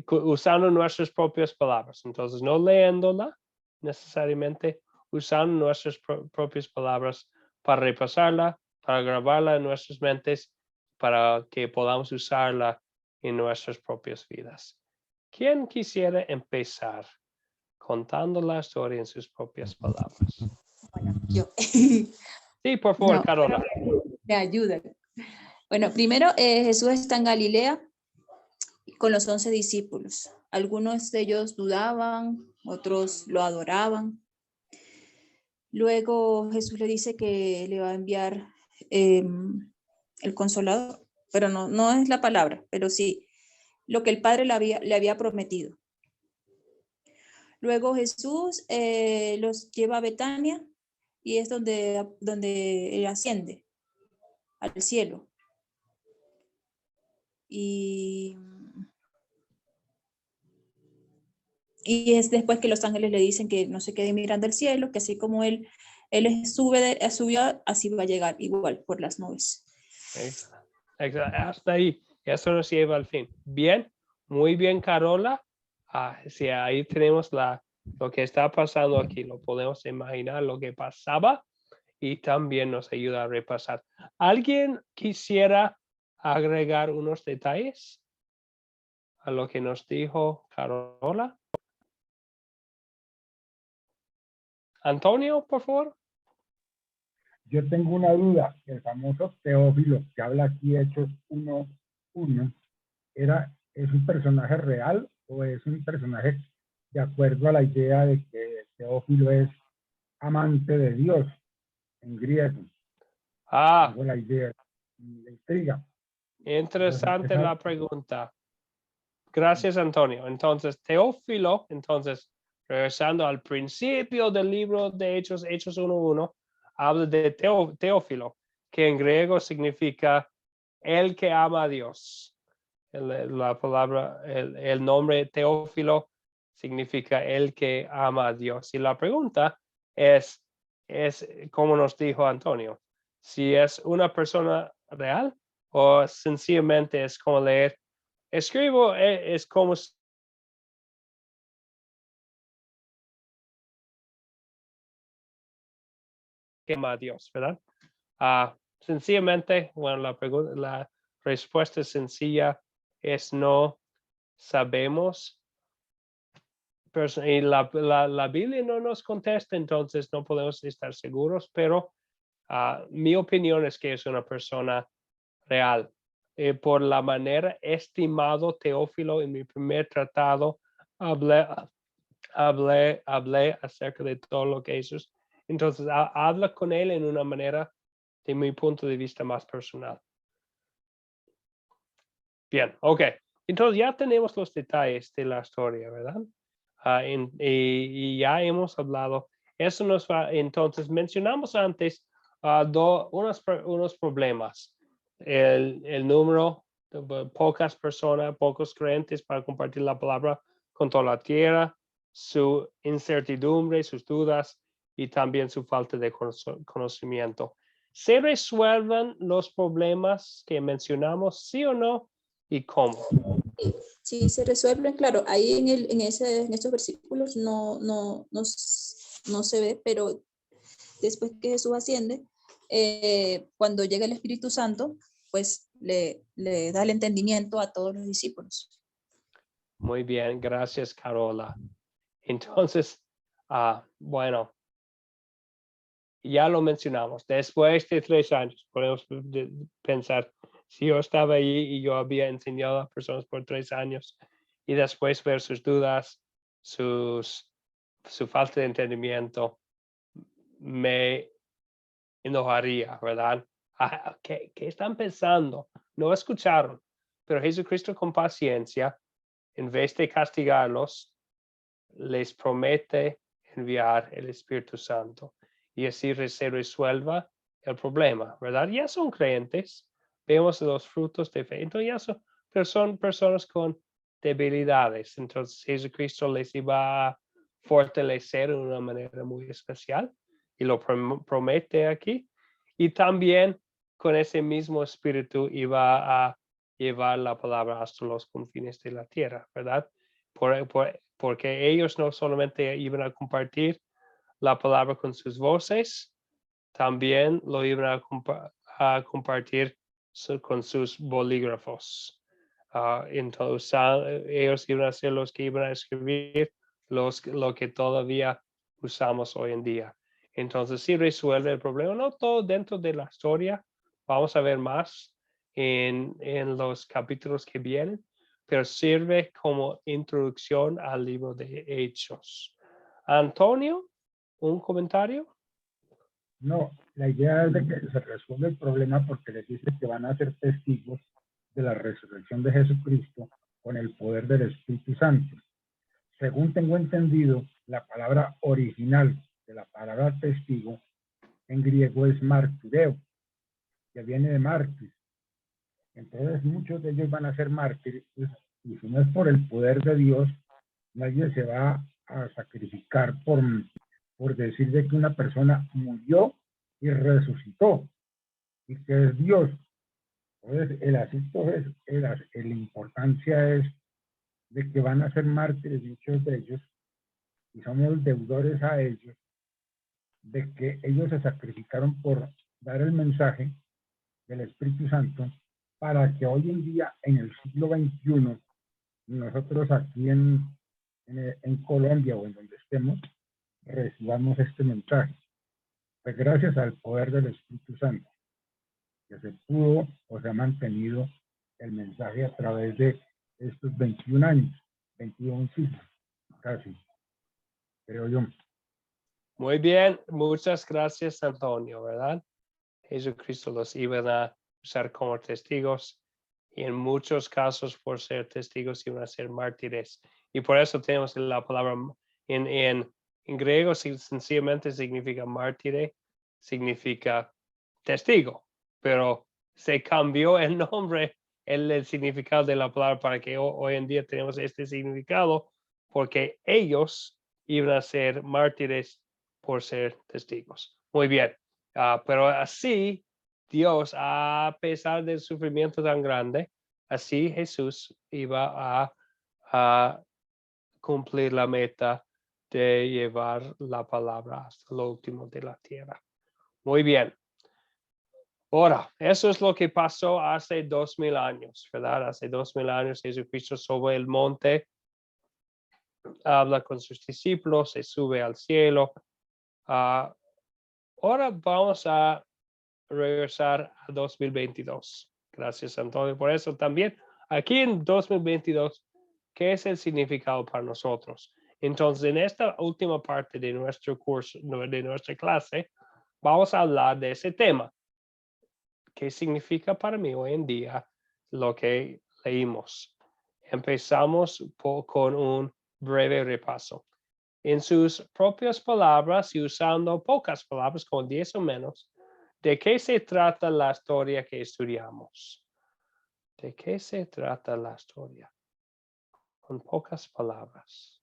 usando nuestras propias palabras. Entonces, no leyéndola necesariamente, usando nuestras propias palabras para repasarla, para grabarla en nuestras mentes, para que podamos usarla en nuestras propias vidas. ¿Quién quisiera empezar contando la historia en sus propias palabras? Bueno, yo. Sí, por favor, No, Carola. me ayudan. Bueno, primero Jesús está en Galilea con los 11 discípulos. Algunos de ellos dudaban, otros lo adoraban. Luego Jesús le dice que le va a enviar el Consolador, pero no es la palabra, pero sí lo que el Padre le había prometido. Luego Jesús los lleva a Betania y es donde él asciende al cielo. Y es después que los ángeles le dicen que no se quede mirando al cielo, que así como él subió, así va a llegar igual por las nubes. Hasta ahí, eso nos lleva al fin. Bien, muy bien, Carola. Sí, ahí tenemos lo que está pasando aquí, lo podemos imaginar lo que pasaba y también nos ayuda a repasar. ¿Alguien quisiera agregar unos detalles a lo que nos dijo Carola? Antonio, por favor. Yo tengo una duda. El famoso Teófilo que habla aquí, Hechos 1:1, ¿es un personaje real o es un personaje de acuerdo a la idea de que Teófilo es amante de Dios en griego? Tengo la idea, la intriga. Interesante la pregunta. Gracias, Antonio. Entonces, Teófilo, regresando al principio del libro de Hechos 1:1, habla de Teófilo, que en griego significa el que ama a Dios. La palabra, el nombre Teófilo significa el que ama a Dios. Y la pregunta es como nos dijo Antonio, si es una persona real o sencillamente es como leer. Escribo, es como que ama a Dios, ¿verdad? Sencillamente, bueno, la respuesta sencilla es no sabemos. Y la Biblia no nos contesta, entonces no podemos estar seguros, pero mi opinión es que es una persona real. Por la manera estimado Teófilo en mi primer tratado, hablé acerca de todo lo que hizo. Entonces, habla con él en una manera, de mi punto de vista, más personal. Bien, ok. Entonces ya tenemos los detalles de la historia, ¿verdad? Y ya hemos hablado. Eso nos va, entonces mencionamos antes unos problemas. El número de pocas personas, pocos creyentes para compartir la palabra con toda la tierra, su incertidumbre, sus dudas y también su falta de conocimiento. ¿Se resuelven los problemas que mencionamos, sí o no? ¿Y cómo? Sí, se resuelven, claro, ahí en estos versículos no se ve, pero después que Jesús asciende, cuando llega el Espíritu Santo, pues le da el entendimiento a todos los discípulos. Muy bien, gracias, Carola. Entonces, bueno, ya lo mencionamos. Después de 3 años, podemos pensar, si yo estaba ahí y yo había enseñado a personas por 3 años y después ver sus dudas, su falta de entendimiento, me enojaría, ¿verdad? ¿Qué están pensando? No escucharon, pero Jesucristo con paciencia, en vez de castigarlos, les promete enviar el Espíritu Santo y así se resuelva el problema, ¿verdad? Ya son creyentes, vemos los frutos de fe, entonces ya son personas con debilidades, entonces Jesucristo les iba a fortalecer de una manera muy especial y lo promete aquí, y también con ese mismo espíritu iba a llevar la palabra hasta los confines de la tierra, ¿verdad? Porque ellos no solamente iban a compartir la palabra con sus voces, también lo iban a compartir con sus bolígrafos. Entonces, ellos iban a ser los que iban a escribir lo que todavía usamos hoy en día. Entonces, sí resuelve el problema, no todo dentro de la historia, vamos a ver más en los capítulos que vienen, pero sirve como introducción al libro de Hechos. Antonio, ¿un comentario? No, la idea es de que se resuelve el problema porque les dice que van a ser testigos de la resurrección de Jesucristo con el poder del Espíritu Santo. Según tengo entendido, la palabra original de la palabra testigo en griego es martureo, que viene de mártir. Entonces muchos de ellos van a ser mártires, y si no es por el poder de Dios, nadie se va a sacrificar por decir de que una persona murió y resucitó y que es Dios. Entonces el asunto es, la importancia es de que van a ser mártires muchos de ellos y somos deudores a ellos, de que ellos se sacrificaron por dar el mensaje del Espíritu Santo para que hoy en día, en el siglo XXI, nosotros aquí en Colombia o en donde estemos, recibamos este mensaje. Pues gracias al poder del Espíritu Santo, que se pudo o se ha mantenido el mensaje a través de estos 21 años, 21 siglos, casi, creo yo. Muy bien, muchas gracias, Antonio, ¿verdad? Jesucristo los iban a usar como testigos y en muchos casos por ser testigos iban a ser mártires. Y por eso tenemos la palabra en griego, sencillamente significa mártire, significa testigo, pero se cambió el nombre, el significado de la palabra para que hoy en día tenemos este significado, porque ellos iban a ser mártires por ser testigos. Muy bien, pero así Dios, a pesar del sufrimiento tan grande, así Jesús iba a cumplir la meta de llevar la palabra hasta lo último de la tierra. Muy bien. Ahora, eso es lo que pasó hace 2000 años, ¿verdad? Hace 2000 años Jesucristo sobre el monte, habla con sus discípulos, se sube al cielo. Ahora vamos a regresar a 2022. Gracias, Antonio, por eso también. Aquí en 2022, ¿qué es el significado para nosotros? Entonces, en esta última parte de nuestro curso, de nuestra clase, vamos a hablar de ese tema. ¿Qué significa para mí hoy en día lo que leímos? Empezamos con un breve repaso. En sus propias palabras y usando pocas palabras, con 10 o menos, ¿de qué se trata la historia que estudiamos? ¿De qué se trata la historia? Con pocas palabras.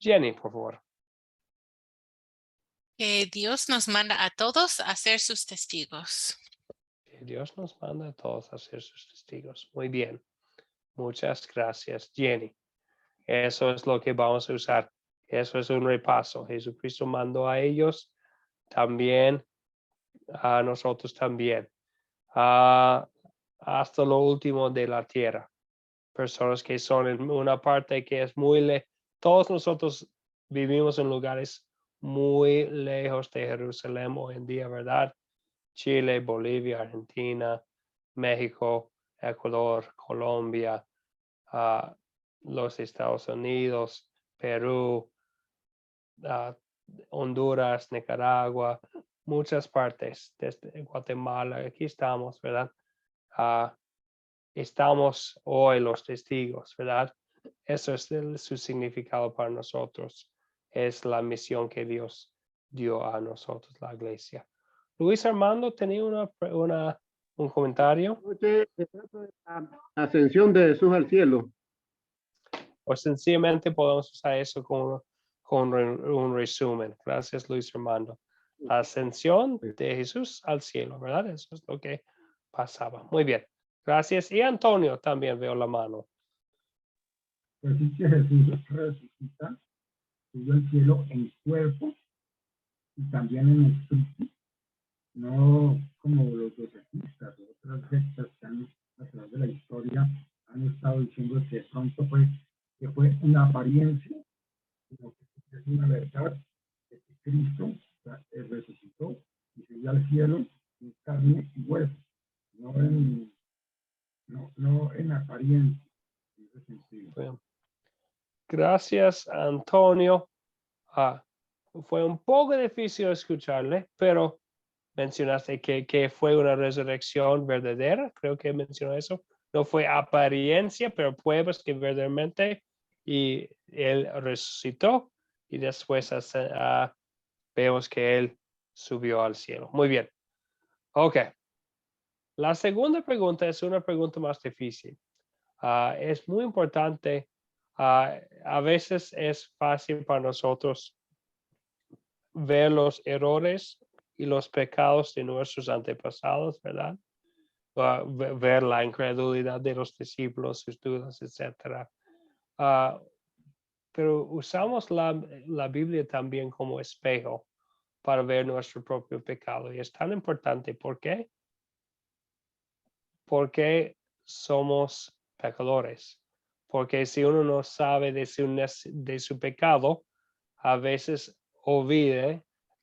Jenny, por favor. Que Dios nos manda a todos a ser sus testigos. Que Dios nos manda a todos a ser sus testigos. Muy bien. Muchas gracias, Jenny. Eso es lo que vamos a usar. Eso es un repaso. Jesucristo mandó a ellos, también a nosotros también. Hasta lo último de la tierra. Personas que son en una parte que es muy lejos. Todos nosotros vivimos en lugares muy lejos de Jerusalén hoy en día, ¿verdad? Chile, Bolivia, Argentina, México, Ecuador, Colombia, los Estados Unidos, Perú, Honduras, Nicaragua, muchas partes, desde Guatemala, aquí estamos, ¿verdad? Estamos hoy los testigos, ¿verdad? Eso es su significado para nosotros. Es la misión que Dios dio a nosotros, la iglesia. Luis Armando, ¿tenía un comentario? La ascensión de Jesús al cielo. O sencillamente podemos usar eso con un resumen. Gracias, Luis Armando. La ascensión de Jesús al cielo, ¿verdad? Eso es lo que pasaba. Muy bien. Gracias. Y Antonio, también veo la mano. Pues sí que Jesús resucita, subió al cielo en cuerpo y también en espíritu, no como los docetistas o otras sectas que a través de la historia han estado diciendo que pronto que fue una apariencia, sino que es una verdad de que Cristo resucitó y subió al cielo en carne y hueso, no en apariencia, en ese sentido. Bien. Gracias, Antonio. Fue un poco difícil escucharle, pero mencionaste que fue una resurrección verdadera. Creo que mencionó eso. No fue apariencia, pero pruebas que verdaderamente y él resucitó y después vemos que él subió al cielo. Muy bien. Ok. La segunda pregunta es una pregunta más difícil. Es muy importante. A veces es fácil para nosotros ver los errores y los pecados de nuestros antepasados, ¿verdad? Ver la incredulidad de los discípulos, sus dudas, etc. Pero usamos la Biblia también como espejo para ver nuestro propio pecado. Y es tan importante. ¿Por qué? Porque somos pecadores. Porque si uno no sabe de su pecado, a veces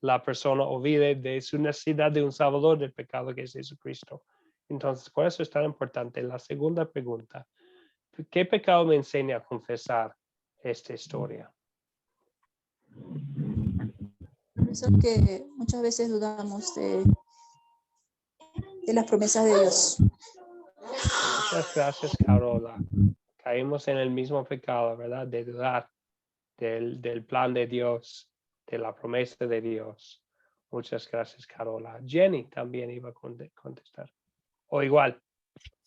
la persona olvide de su necesidad de un salvador del pecado que es Jesucristo. Entonces, por eso es tan importante. La segunda pregunta, ¿qué pecado me enseña a confesar esta historia? Por eso es que muchas veces dudamos de las promesas de Dios. Muchas gracias, Carola. Caímos en el mismo pecado, ¿verdad? De dudar. del plan de Dios, de la promesa de Dios. Muchas gracias, Carola. Jenny también iba a contestar. O igual.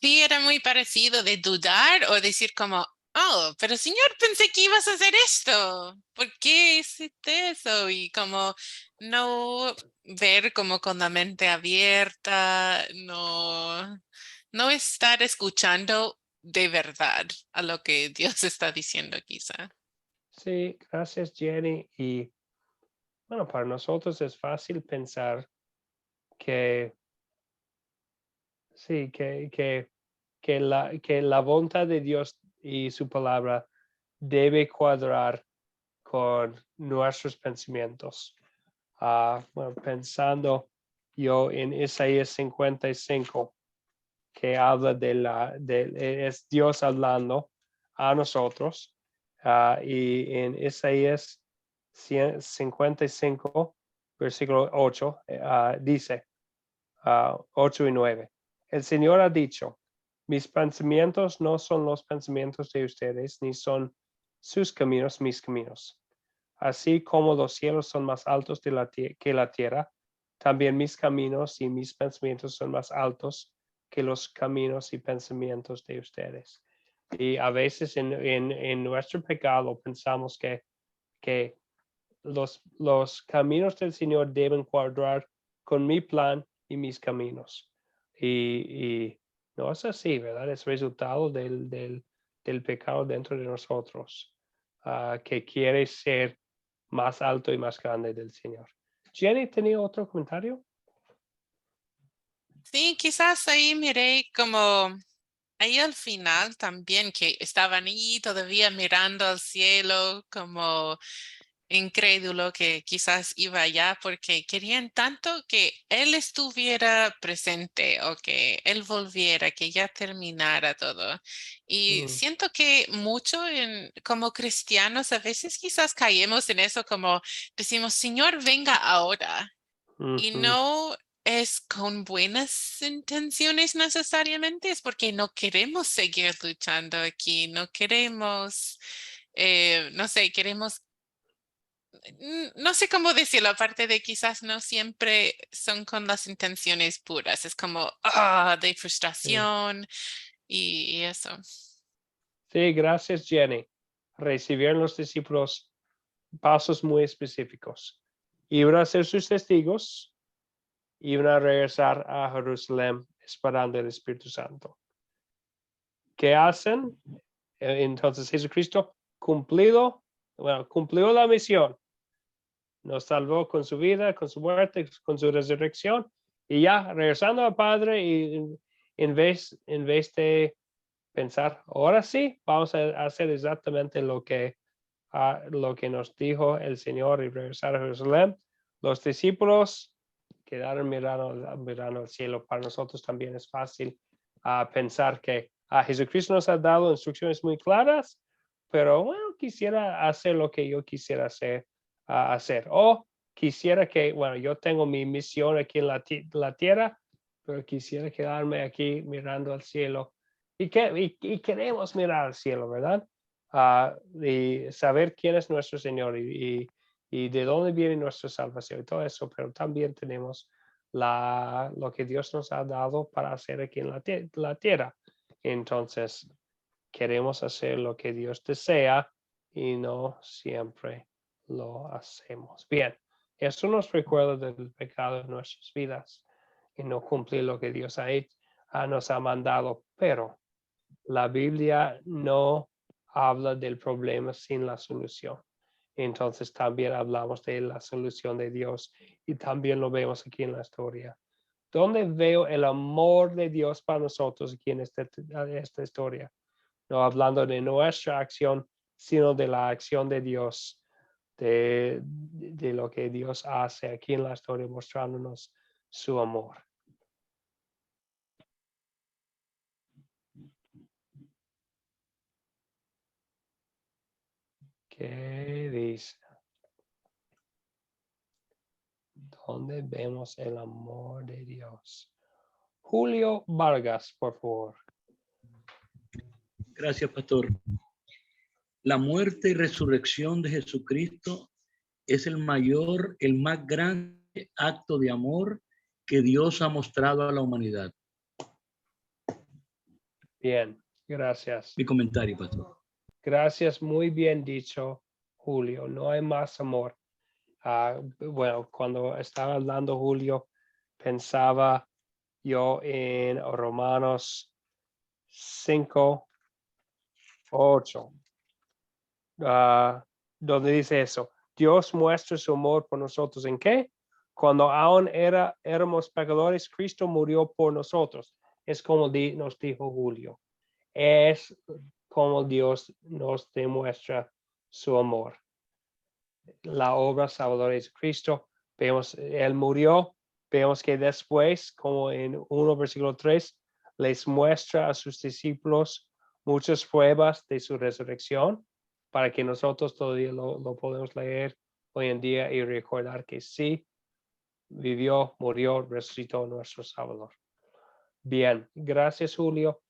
Sí, era muy parecido de dudar o decir como, oh, pero señor, pensé que ibas a hacer esto. ¿Por qué hiciste eso? Y como no ver como con la mente abierta, no estar escuchando de verdad a lo que Dios está diciendo quizá. Sí, gracias, Jenny. Y bueno, para nosotros es fácil pensar que sí, que la voluntad de Dios y su palabra debe cuadrar con nuestros pensamientos. Bueno, pensando yo en Isaías 55, que habla es Dios hablando a nosotros. Y en Isaías 55, versículo 8, dice 8 y 9. El Señor ha dicho, mis pensamientos no son los pensamientos de ustedes, ni son sus caminos mis caminos. Así como los cielos son más altos que la tierra, también mis caminos y mis pensamientos son más altos que los caminos y pensamientos de ustedes. Y a veces en nuestro pecado pensamos que los caminos del Señor deben cuadrar con mi plan y mis caminos. Y no es así, ¿verdad? Es resultado del pecado dentro de nosotros, que quiere ser más alto y más grande del Señor. Jenny, ¿tenía otro comentario? Sí, quizás ahí miré como ahí al final también que estaban ahí todavía mirando al cielo como incrédulo que quizás iba allá porque querían tanto que él estuviera presente o que él volviera, que ya terminara todo. Y siento que mucho como cristianos a veces quizás caemos en eso como decimos, Señor, venga ahora. Y no es con buenas intenciones necesariamente, es porque no queremos seguir luchando aquí, no queremos, no sé, queremos, no sé cómo decirlo, aparte de quizás no siempre son con las intenciones puras, es como, de frustración y eso. Sí, gracias, Jenny. Recibieron los discípulos pasos muy específicos. Iban a ser sus testigos, iban a regresar a Jerusalén esperando el Espíritu Santo. ¿Qué hacen? Entonces Jesucristo cumplió la misión. Nos salvó con su vida, con su muerte, con su resurrección. Y ya regresando al Padre, y en vez de pensar, ahora sí, vamos a hacer exactamente lo que nos dijo el Señor y regresar a Jerusalén, los discípulos quedaron mirando al cielo. Para nosotros también es fácil pensar que Jesucristo nos ha dado instrucciones muy claras, pero bueno, quisiera hacer lo que yo quisiera hacer. O quisiera que, bueno, yo tengo mi misión aquí en la tierra, pero quisiera quedarme aquí mirando al cielo. Y queremos mirar al cielo, ¿verdad? Y saber quién es nuestro Señor y de dónde viene nuestra salvación y todo eso, pero también tenemos lo que Dios nos ha dado para hacer aquí en la tierra. Entonces, queremos hacer lo que Dios desea y no siempre lo hacemos. Bien, eso nos recuerda del pecado en nuestras vidas y no cumplir lo que Dios nos ha mandado, pero la Biblia no habla del problema sin la solución. Entonces también hablamos de la solución de Dios y también lo vemos aquí en la historia. ¿Dónde veo el amor de Dios para nosotros aquí en esta historia? No hablando de nuestra acción, sino de la acción de Dios, de lo que Dios hace aquí en la historia, mostrándonos su amor. ¿Qué dice? ¿Dónde vemos el amor de Dios? Julio Vargas, por favor. Gracias, pastor. la muerte y resurrección de Jesucristo es el más grande acto de amor que Dios ha mostrado a la humanidad. Bien, gracias. Mi comentario, pastor. Gracias, muy bien dicho, Julio. No hay más amor. Bueno, cuando estaba hablando Julio, pensaba yo en Romanos 5:8, donde dice eso. Dios muestra su amor por nosotros. ¿En qué? Cuando aún éramos pecadores, Cristo murió por nosotros. Es como nos dijo Julio. Es como Dios nos demuestra su amor. La obra salvadora de Cristo, vemos, Él murió, vemos que después, como en 1 versículo 3, les muestra a sus discípulos muchas pruebas de su resurrección, para que nosotros todavía lo podemos leer hoy en día y recordar que sí, vivió, murió, resucitó nuestro Salvador. Bien, gracias Julio.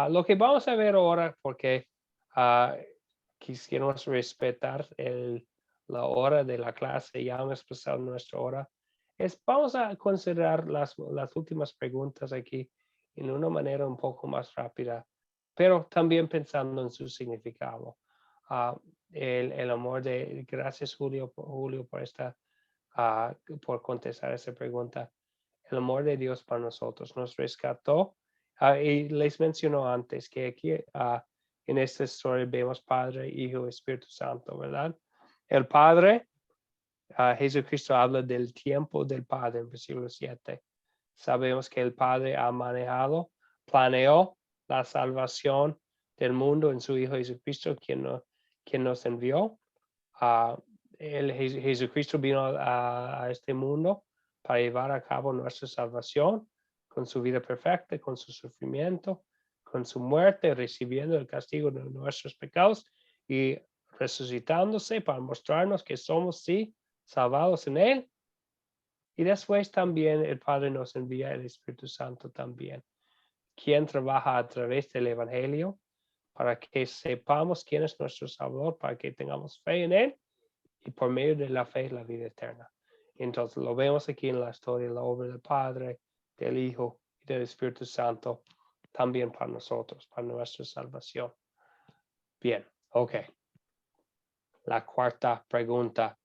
Lo que vamos a ver ahora, porque quisiéramos respetar la hora de la clase, ya hemos pasado nuestra hora, vamos a considerar las últimas preguntas aquí en una manera un poco más rápida, pero también pensando en su significado. El amor de, gracias Julio por por contestar esa pregunta. El amor de Dios para nosotros nos rescató. Y les mencionó antes que aquí en esta historia vemos Padre, Hijo, Espíritu Santo, ¿verdad? El Padre, Jesucristo habla del tiempo del Padre en versículo 7. Sabemos que el Padre ha planeó la salvación del mundo en su Hijo Jesucristo, quien nos envió. Jesucristo vino a este mundo para llevar a cabo nuestra salvación con su vida perfecta, con su sufrimiento, con su muerte, recibiendo el castigo de nuestros pecados y resucitándose para mostrarnos que somos, sí, salvados en Él. Y después también el Padre nos envía el Espíritu Santo también, quien trabaja a través del Evangelio para que sepamos quién es nuestro Salvador, para que tengamos fe en Él y por medio de la fe la vida eterna. Entonces lo vemos aquí en la historia, la obra del Padre, del Hijo y del Espíritu Santo, también para nosotros, para nuestra salvación. Bien, ok. La cuarta pregunta.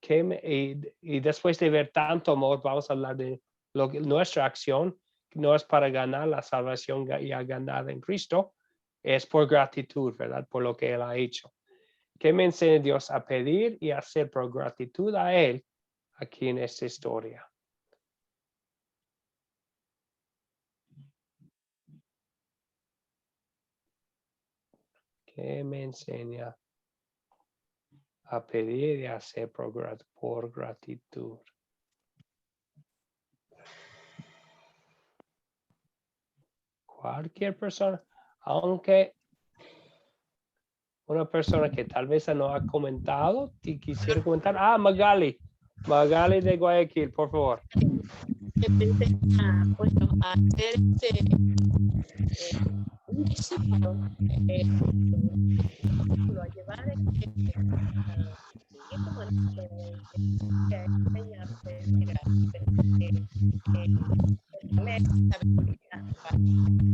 Y después de ver tanto amor, vamos a hablar de nuestra acción, no es para ganar la salvación ya ganada en Cristo, es por gratitud, ¿verdad? Por lo que Él ha hecho. ¿Qué me enseña Dios a pedir y hacer por gratitud a Él aquí en esta historia? ¿Qué me enseña a pedir y hacer por gratitud? Cualquier persona, aunque una persona que tal vez no ha comentado y quisiera comentar. Magali de Guayaquil, por favor. A hacer un discípulo, a llevar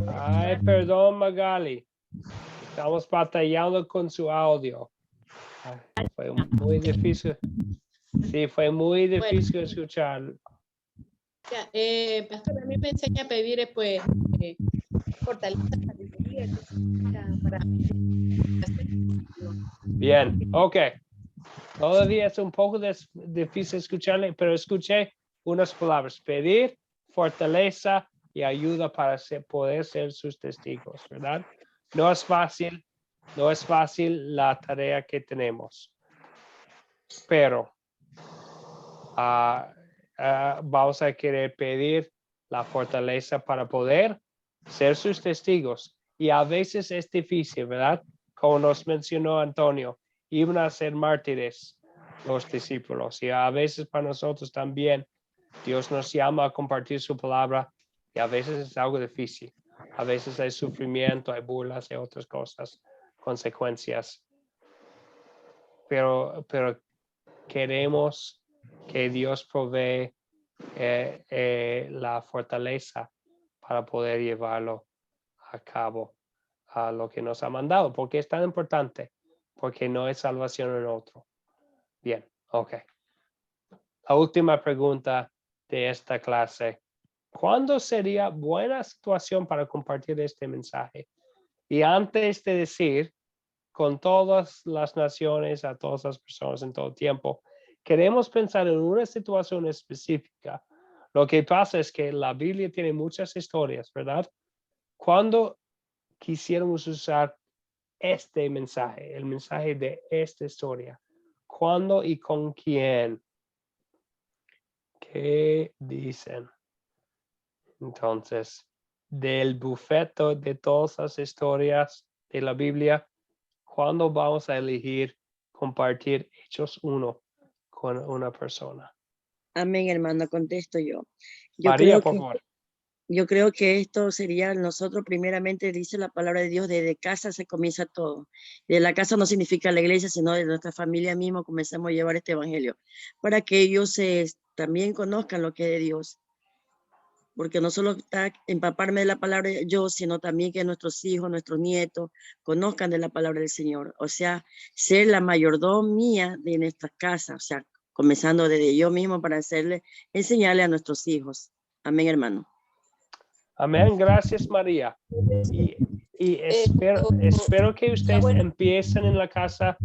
Ay, perdón, Magali. Estamos batallando con su audio. Fue muy difícil. Sí, fue muy difícil escucharlo. Pastor, a mí me enseña a pedir pues fortaleza, sabiduría para... Bien, ok. Todavía es un poco difícil escucharle, pero escuché unas palabras. Pedir, fortaleza y ayuda para poder ser sus testigos, ¿verdad? No es fácil la tarea que tenemos. Pero vamos a querer pedir la fortaleza para poder ser sus testigos. Y a veces es difícil, ¿verdad? Como nos mencionó Antonio, iban a ser mártires los discípulos. Y a veces para nosotros también, Dios nos llama a compartir su palabra y a veces es algo difícil. A veces hay sufrimiento, hay burlas y otras cosas, consecuencias. pero queremos que Dios provee la fortaleza para poder llevarlo a cabo a lo que nos ha mandado. ¿Por qué es tan importante? Porque no es salvación en otro. Bien, ok. La última pregunta de esta clase. ¿Cuándo sería buena situación para compartir este mensaje? Y antes de decir, con todas las naciones, a todas las personas en todo tiempo, queremos pensar en una situación específica. Lo que pasa es que la Biblia tiene muchas historias, ¿verdad? ¿Cuándo quisiéramos usar este mensaje, el mensaje de esta historia? ¿Cuándo y con quién? ¿Qué dicen? Entonces, del bufeto de todas las historias de la Biblia, ¿cuándo vamos a elegir compartir Hechos 1 con una persona? Amén, hermano, contesto yo. María, por favor. Yo creo que esto sería nosotros primeramente, dice la palabra de Dios, desde casa se comienza todo. De la casa no significa la iglesia, sino de nuestra familia mismo comenzamos a llevar este evangelio, para que ellos también conozcan lo que es de Dios. Porque no solo está empaparme de la palabra de Dios, sino también que nuestros hijos, nuestros nietos conozcan de la palabra del Señor. O sea, ser la mayordomía de nuestra casa, o sea, comenzando desde yo mismo para enseñarle a nuestros hijos. Amén, hermano. Amén, gracias María. Y espero que ustedes empiecen en la casa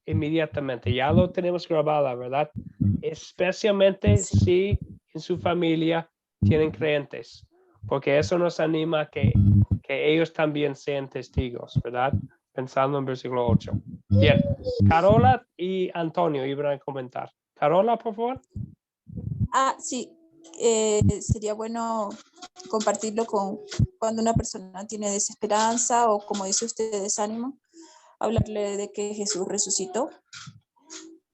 inmediatamente. Ya lo tenemos grabada, ¿verdad? Especialmente si en su familia tienen creyentes, porque eso nos anima a que ellos también sean testigos, ¿verdad? Pensando en versículo 8. Bien, Carola y Antonio iban a comentar. Carola, por favor. Sí. Sería bueno compartirlo cuando una persona tiene desesperanza o, como dice usted, desánimo, hablarle de que Jesús resucitó.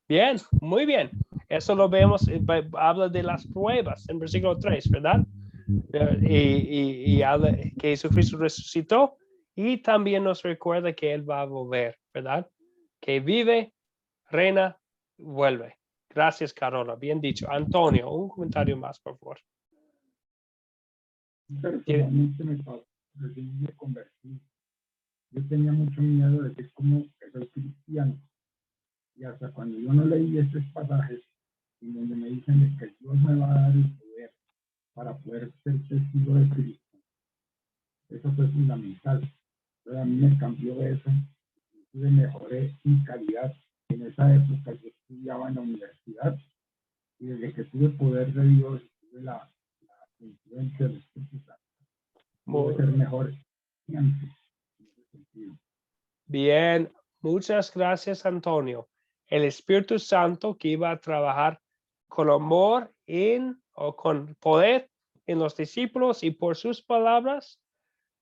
Bien, muy bien. Eso lo vemos, habla de las pruebas en versículo 3, ¿verdad? Y habla que Jesucristo resucitó y también nos recuerda que Él va a volver, ¿verdad? Que vive, reina, vuelve. Gracias, Carola. Bien dicho. Antonio, un comentario más, por favor. Personalmente recién me convertí. Yo tenía mucho miedo de que como que soy cristiano. Y hasta cuando yo no leí estos pasajes, en donde me dicen de que Dios me va a dar el poder para poder ser testigo de Cristo. Eso fue fundamental. Pero a mí me cambió eso. Inclusive mejoré mi calidad. En esa época yo estudiaba en la universidad y desde que tuve poder de Dios, tuve la influencia del Espíritu Santo. Pude ser mejor en ese sentido. Bien, muchas gracias, Antonio. El Espíritu Santo que iba a trabajar con amor o con poder en los discípulos y por sus palabras,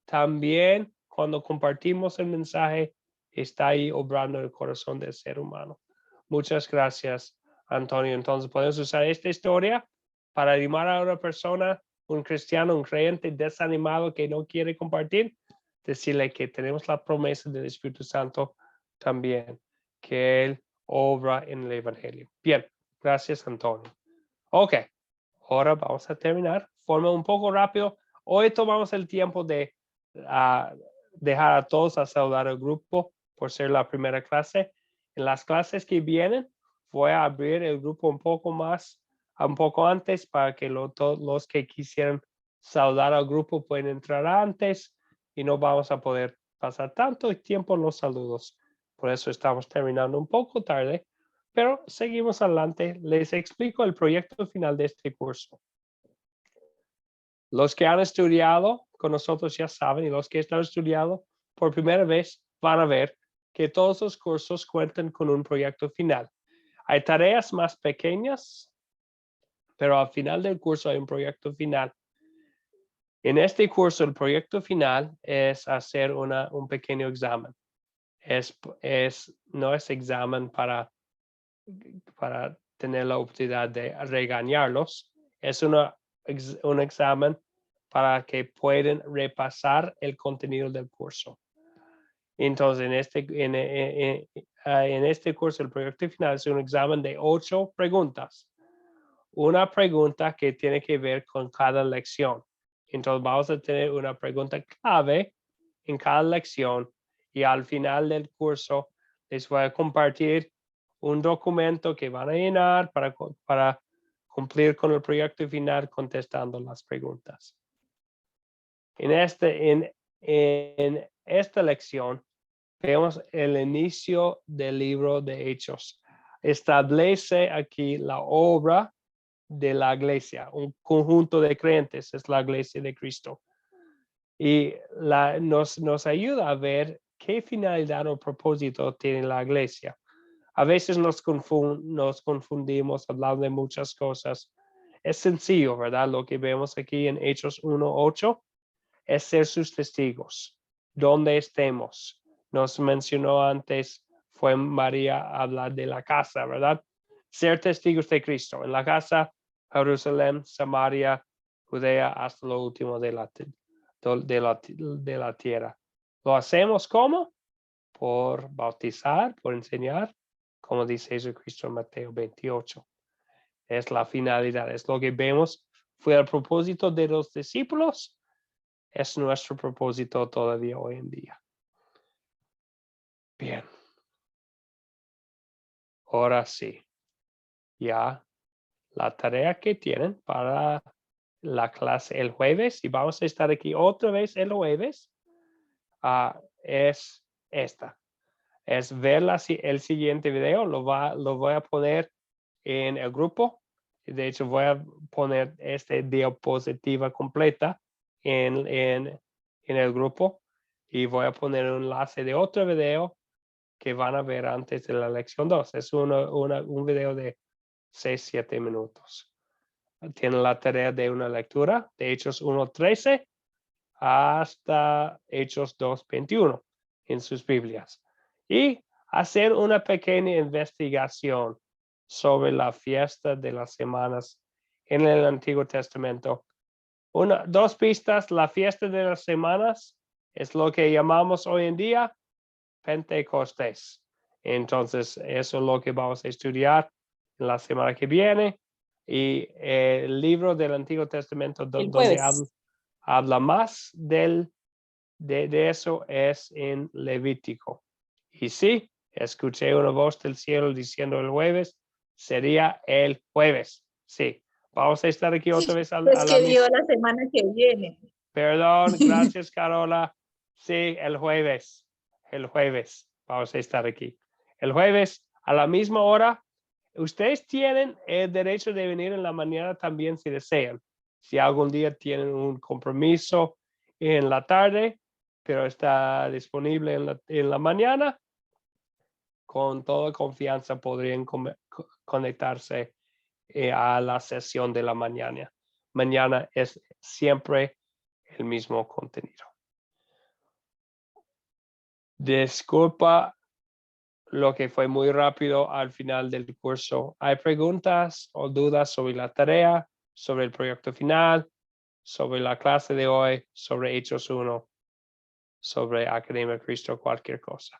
también cuando compartimos el mensaje, está ahí obrando el corazón del ser humano. Muchas gracias, Antonio. Entonces podemos usar esta historia para animar a una persona, un cristiano, un creyente desanimado que no quiere compartir, decirle que tenemos la promesa del Espíritu Santo también, que Él obra en el Evangelio. Bien, gracias, Antonio. Ok, ahora vamos a terminar. Forma un poco rápido. Hoy tomamos el tiempo de dejar a todos a saludar al grupo por ser la primera clase. En las clases que vienen, voy a abrir el grupo un poco antes para que todos los que quisieran saludar al grupo pueden entrar antes y no vamos a poder pasar tanto tiempo en los saludos. Por eso estamos terminando un poco tarde, pero seguimos adelante. Les explico el proyecto final de este curso. Los que han estudiado con nosotros ya saben, y los que están estudiando por primera vez van a ver que todos los cursos cuentan con un proyecto final. Hay tareas más pequeñas, pero al final del curso hay un proyecto final. En este curso, el proyecto final es hacer un pequeño examen. No es examen para tener la oportunidad de regañarlos. Es un examen para que puedan repasar el contenido del curso. Entonces, en este curso, el proyecto final es un examen de 8 preguntas. Una pregunta que tiene que ver con cada lección. Entonces, vamos a tener una pregunta clave en cada lección y al final del curso les voy a compartir un documento que van a llenar para cumplir con el proyecto final contestando las preguntas. En esta lección vemos el inicio del libro de Hechos. Establece aquí la obra de la iglesia, un conjunto de creyentes, es la iglesia de Cristo. Y nos ayuda a ver qué finalidad o propósito tiene la iglesia. A veces nos confundimos hablando de muchas cosas. Es sencillo, ¿verdad? Lo que vemos aquí en Hechos 1:8 es ser sus testigos. Donde estemos. Nos mencionó antes, fue María hablar de la casa, ¿verdad? Ser testigos de Cristo en la casa, Jerusalén, Samaria, Judea, hasta lo último de la tierra. ¿Lo hacemos cómo? Por bautizar, por enseñar, como dice Jesucristo en Mateo 28. Es la finalidad, es lo que vemos. Fue el propósito de los discípulos. Es nuestro propósito todavía hoy en día. Bien. Ahora sí. Ya la tarea que tienen para la clase el jueves, y vamos a estar aquí otra vez el jueves, es esta. Es ver el siguiente video. Lo voy a poner en el grupo. De hecho, voy a poner esta diapositiva completa en el grupo y voy a poner un enlace de otro video que van a ver antes de la lección 2. Es un video de 6-7 minutos. Tienen la tarea de una lectura de Hechos 1:13 hasta Hechos 2:21 en sus Biblias. Y hacer una pequeña investigación sobre la fiesta de las semanas en el Antiguo Testamento. 2 pistas, la fiesta de las semanas es lo que llamamos hoy en día Pentecostés. Entonces, eso es lo que vamos a estudiar en la semana que viene. Y el libro del Antiguo Testamento donde habla más de eso es en Levítico. Y sí, escuché una voz del cielo diciendo el jueves, sería el jueves. Sí, vamos a estar aquí otra vez. Es que dio la semana que viene. Perdón, gracias Carola. Sí, el jueves vamos a estar aquí. El jueves a la misma hora. Ustedes tienen el derecho de venir en la mañana también si desean. Si algún día tienen un compromiso en la tarde, pero está disponible en la mañana, con toda confianza podrían conectarse a la sesión de la mañana. Mañana es siempre el mismo contenido. Disculpa lo que fue muy rápido al final del curso. ¿Hay preguntas o dudas sobre la tarea, sobre el proyecto final, sobre la clase de hoy, sobre Hechos 1, sobre Academia Cristo, cualquier cosa?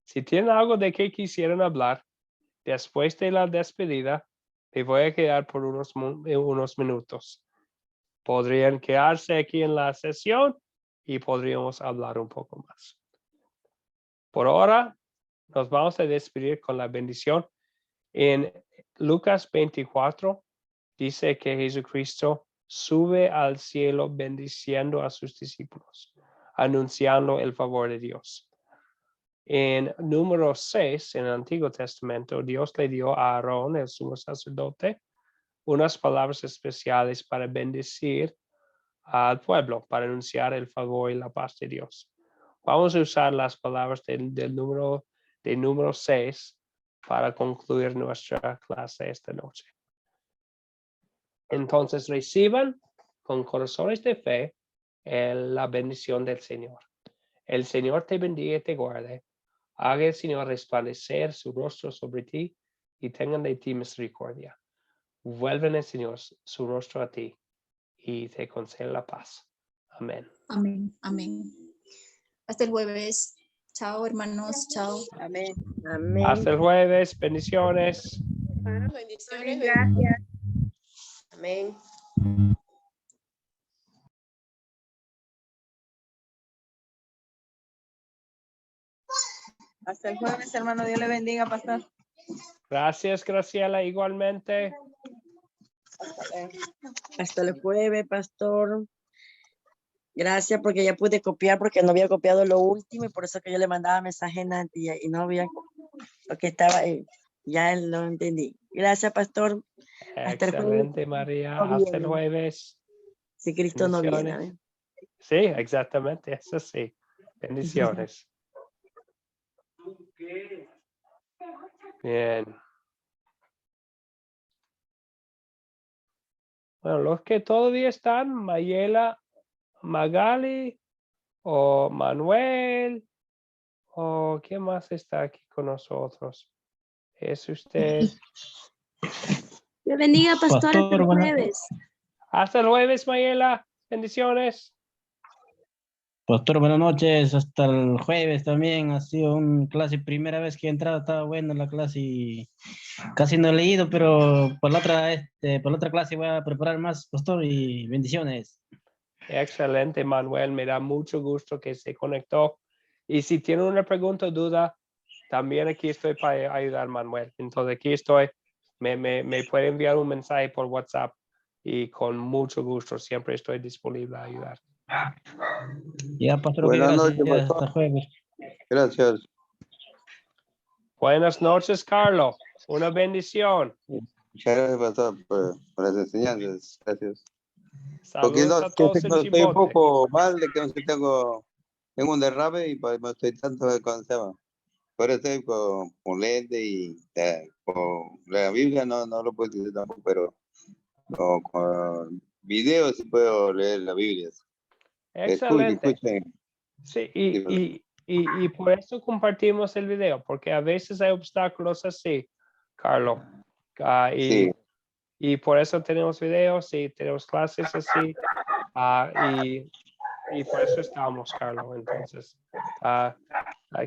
Si tienen algo de que quisieran hablar, después de la despedida, me voy a quedar por unos minutos. Podrían quedarse aquí en la sesión y podríamos hablar un poco más. Por ahora, nos vamos a despedir con la bendición. En Lucas 24, dice que Jesucristo sube al cielo bendiciendo a sus discípulos, anunciando el favor de Dios. En número 6, en el Antiguo Testamento, Dios le dio a Aarón, el sumo sacerdote, unas palabras especiales para bendecir al pueblo, para anunciar el favor y la paz de Dios. Vamos a usar las palabras del número 6 para concluir nuestra clase esta noche. Entonces reciban con corazones de fe la bendición del Señor. El Señor te bendiga y te guarde. Haga el Señor resplandecer su rostro sobre ti y tengan de ti misericordia. Vuelven el Señor su rostro a ti y te conceda la paz. Amén. Amén. Amén. Hasta el jueves. Chao, hermanos. Chao. Amén. Amén. Hasta el jueves. Bendiciones. Bendiciones. Gracias. Amén. Hasta el jueves, hermano. Dios le bendiga, pastor. Gracias, Graciela, igualmente. Hasta el jueves, pastor. Gracias porque ya pude copiar porque no había copiado lo último y por eso que yo le mandaba mensaje en Nanti y no había porque estaba ya lo entendí. Gracias, pastor. Hasta el jueves. Excelente, María. No Hasta el viene. jueves. Si Cristo no viene. Bendiciones. amén. Sí, exactamente, eso sí. Bendiciones. Bien. Bueno, los que todavía están, Mayela, Magali o Manuel o ¿quién más está aquí con nosotros? Es usted. Dios bendiga, pastor, hasta el jueves. Hasta el jueves, Mayela. Bendiciones. Pastor, buenas noches, hasta el jueves también. Ha sido una clase, primera vez que he entrado, estaba buena la clase y casi no he leído, pero por la otra clase voy a preparar más, pastor, y bendiciones. Excelente, Manuel. Me da mucho gusto que se conectó. Y si tiene una pregunta o duda, también aquí estoy para ayudar, Manuel. Entonces aquí estoy. Me puede enviar un mensaje por WhatsApp y con mucho gusto siempre estoy disponible a ayudar. Ya, pastor, Buenas gracias, noches, pastor. hasta jueves. Gracias. Buenas noches, Carlos. Una bendición. Muchas gracias, pastor, por las enseñanzas. Gracias. Porque Saludos no, a todos en estoy un Chipote. poco mal de que no sé, tengo un derrame y pues no estoy tanto de conserva. Por eso estoy con lente y con la Biblia no lo puedo decir tampoco, pero con videos sí puedo leer la Biblia. Excelente. Escuchen. Sí, y por eso compartimos el video, porque a veces hay obstáculos así, Carlos. Sí. Y por eso tenemos videos y tenemos clases así. Y por eso estamos, Carlos. Entonces,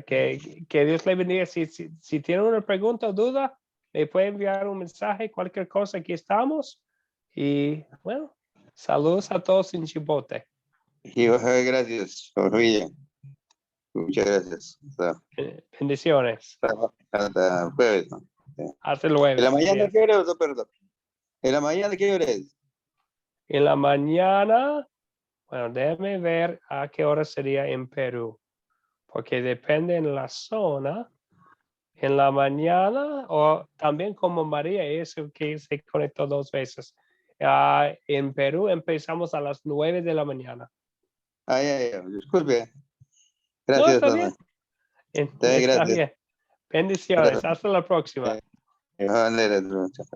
que Dios le bendiga. Si tiene una pregunta o duda, me puede enviar un mensaje, cualquier cosa, aquí estamos. Y bueno, saludos a todos en Chipote. Y gracias, Orvilla. Muchas gracias. Bendiciones. Hasta el jueves, ¿no? Hasta el jueves. ¿En la mañana Bien. qué hora es, perdón? ¿En la mañana qué hora es? En la mañana, bueno, déjame ver a qué hora sería en Perú, porque depende en la zona. En la mañana, o también como María, es el que se conectó 2 veces. En Perú empezamos a las 9 de la mañana. Disculpe. No, Gracias, está Ana. bien. Está Está bien, bien. Bendiciones. Hasta la próxima. gracias.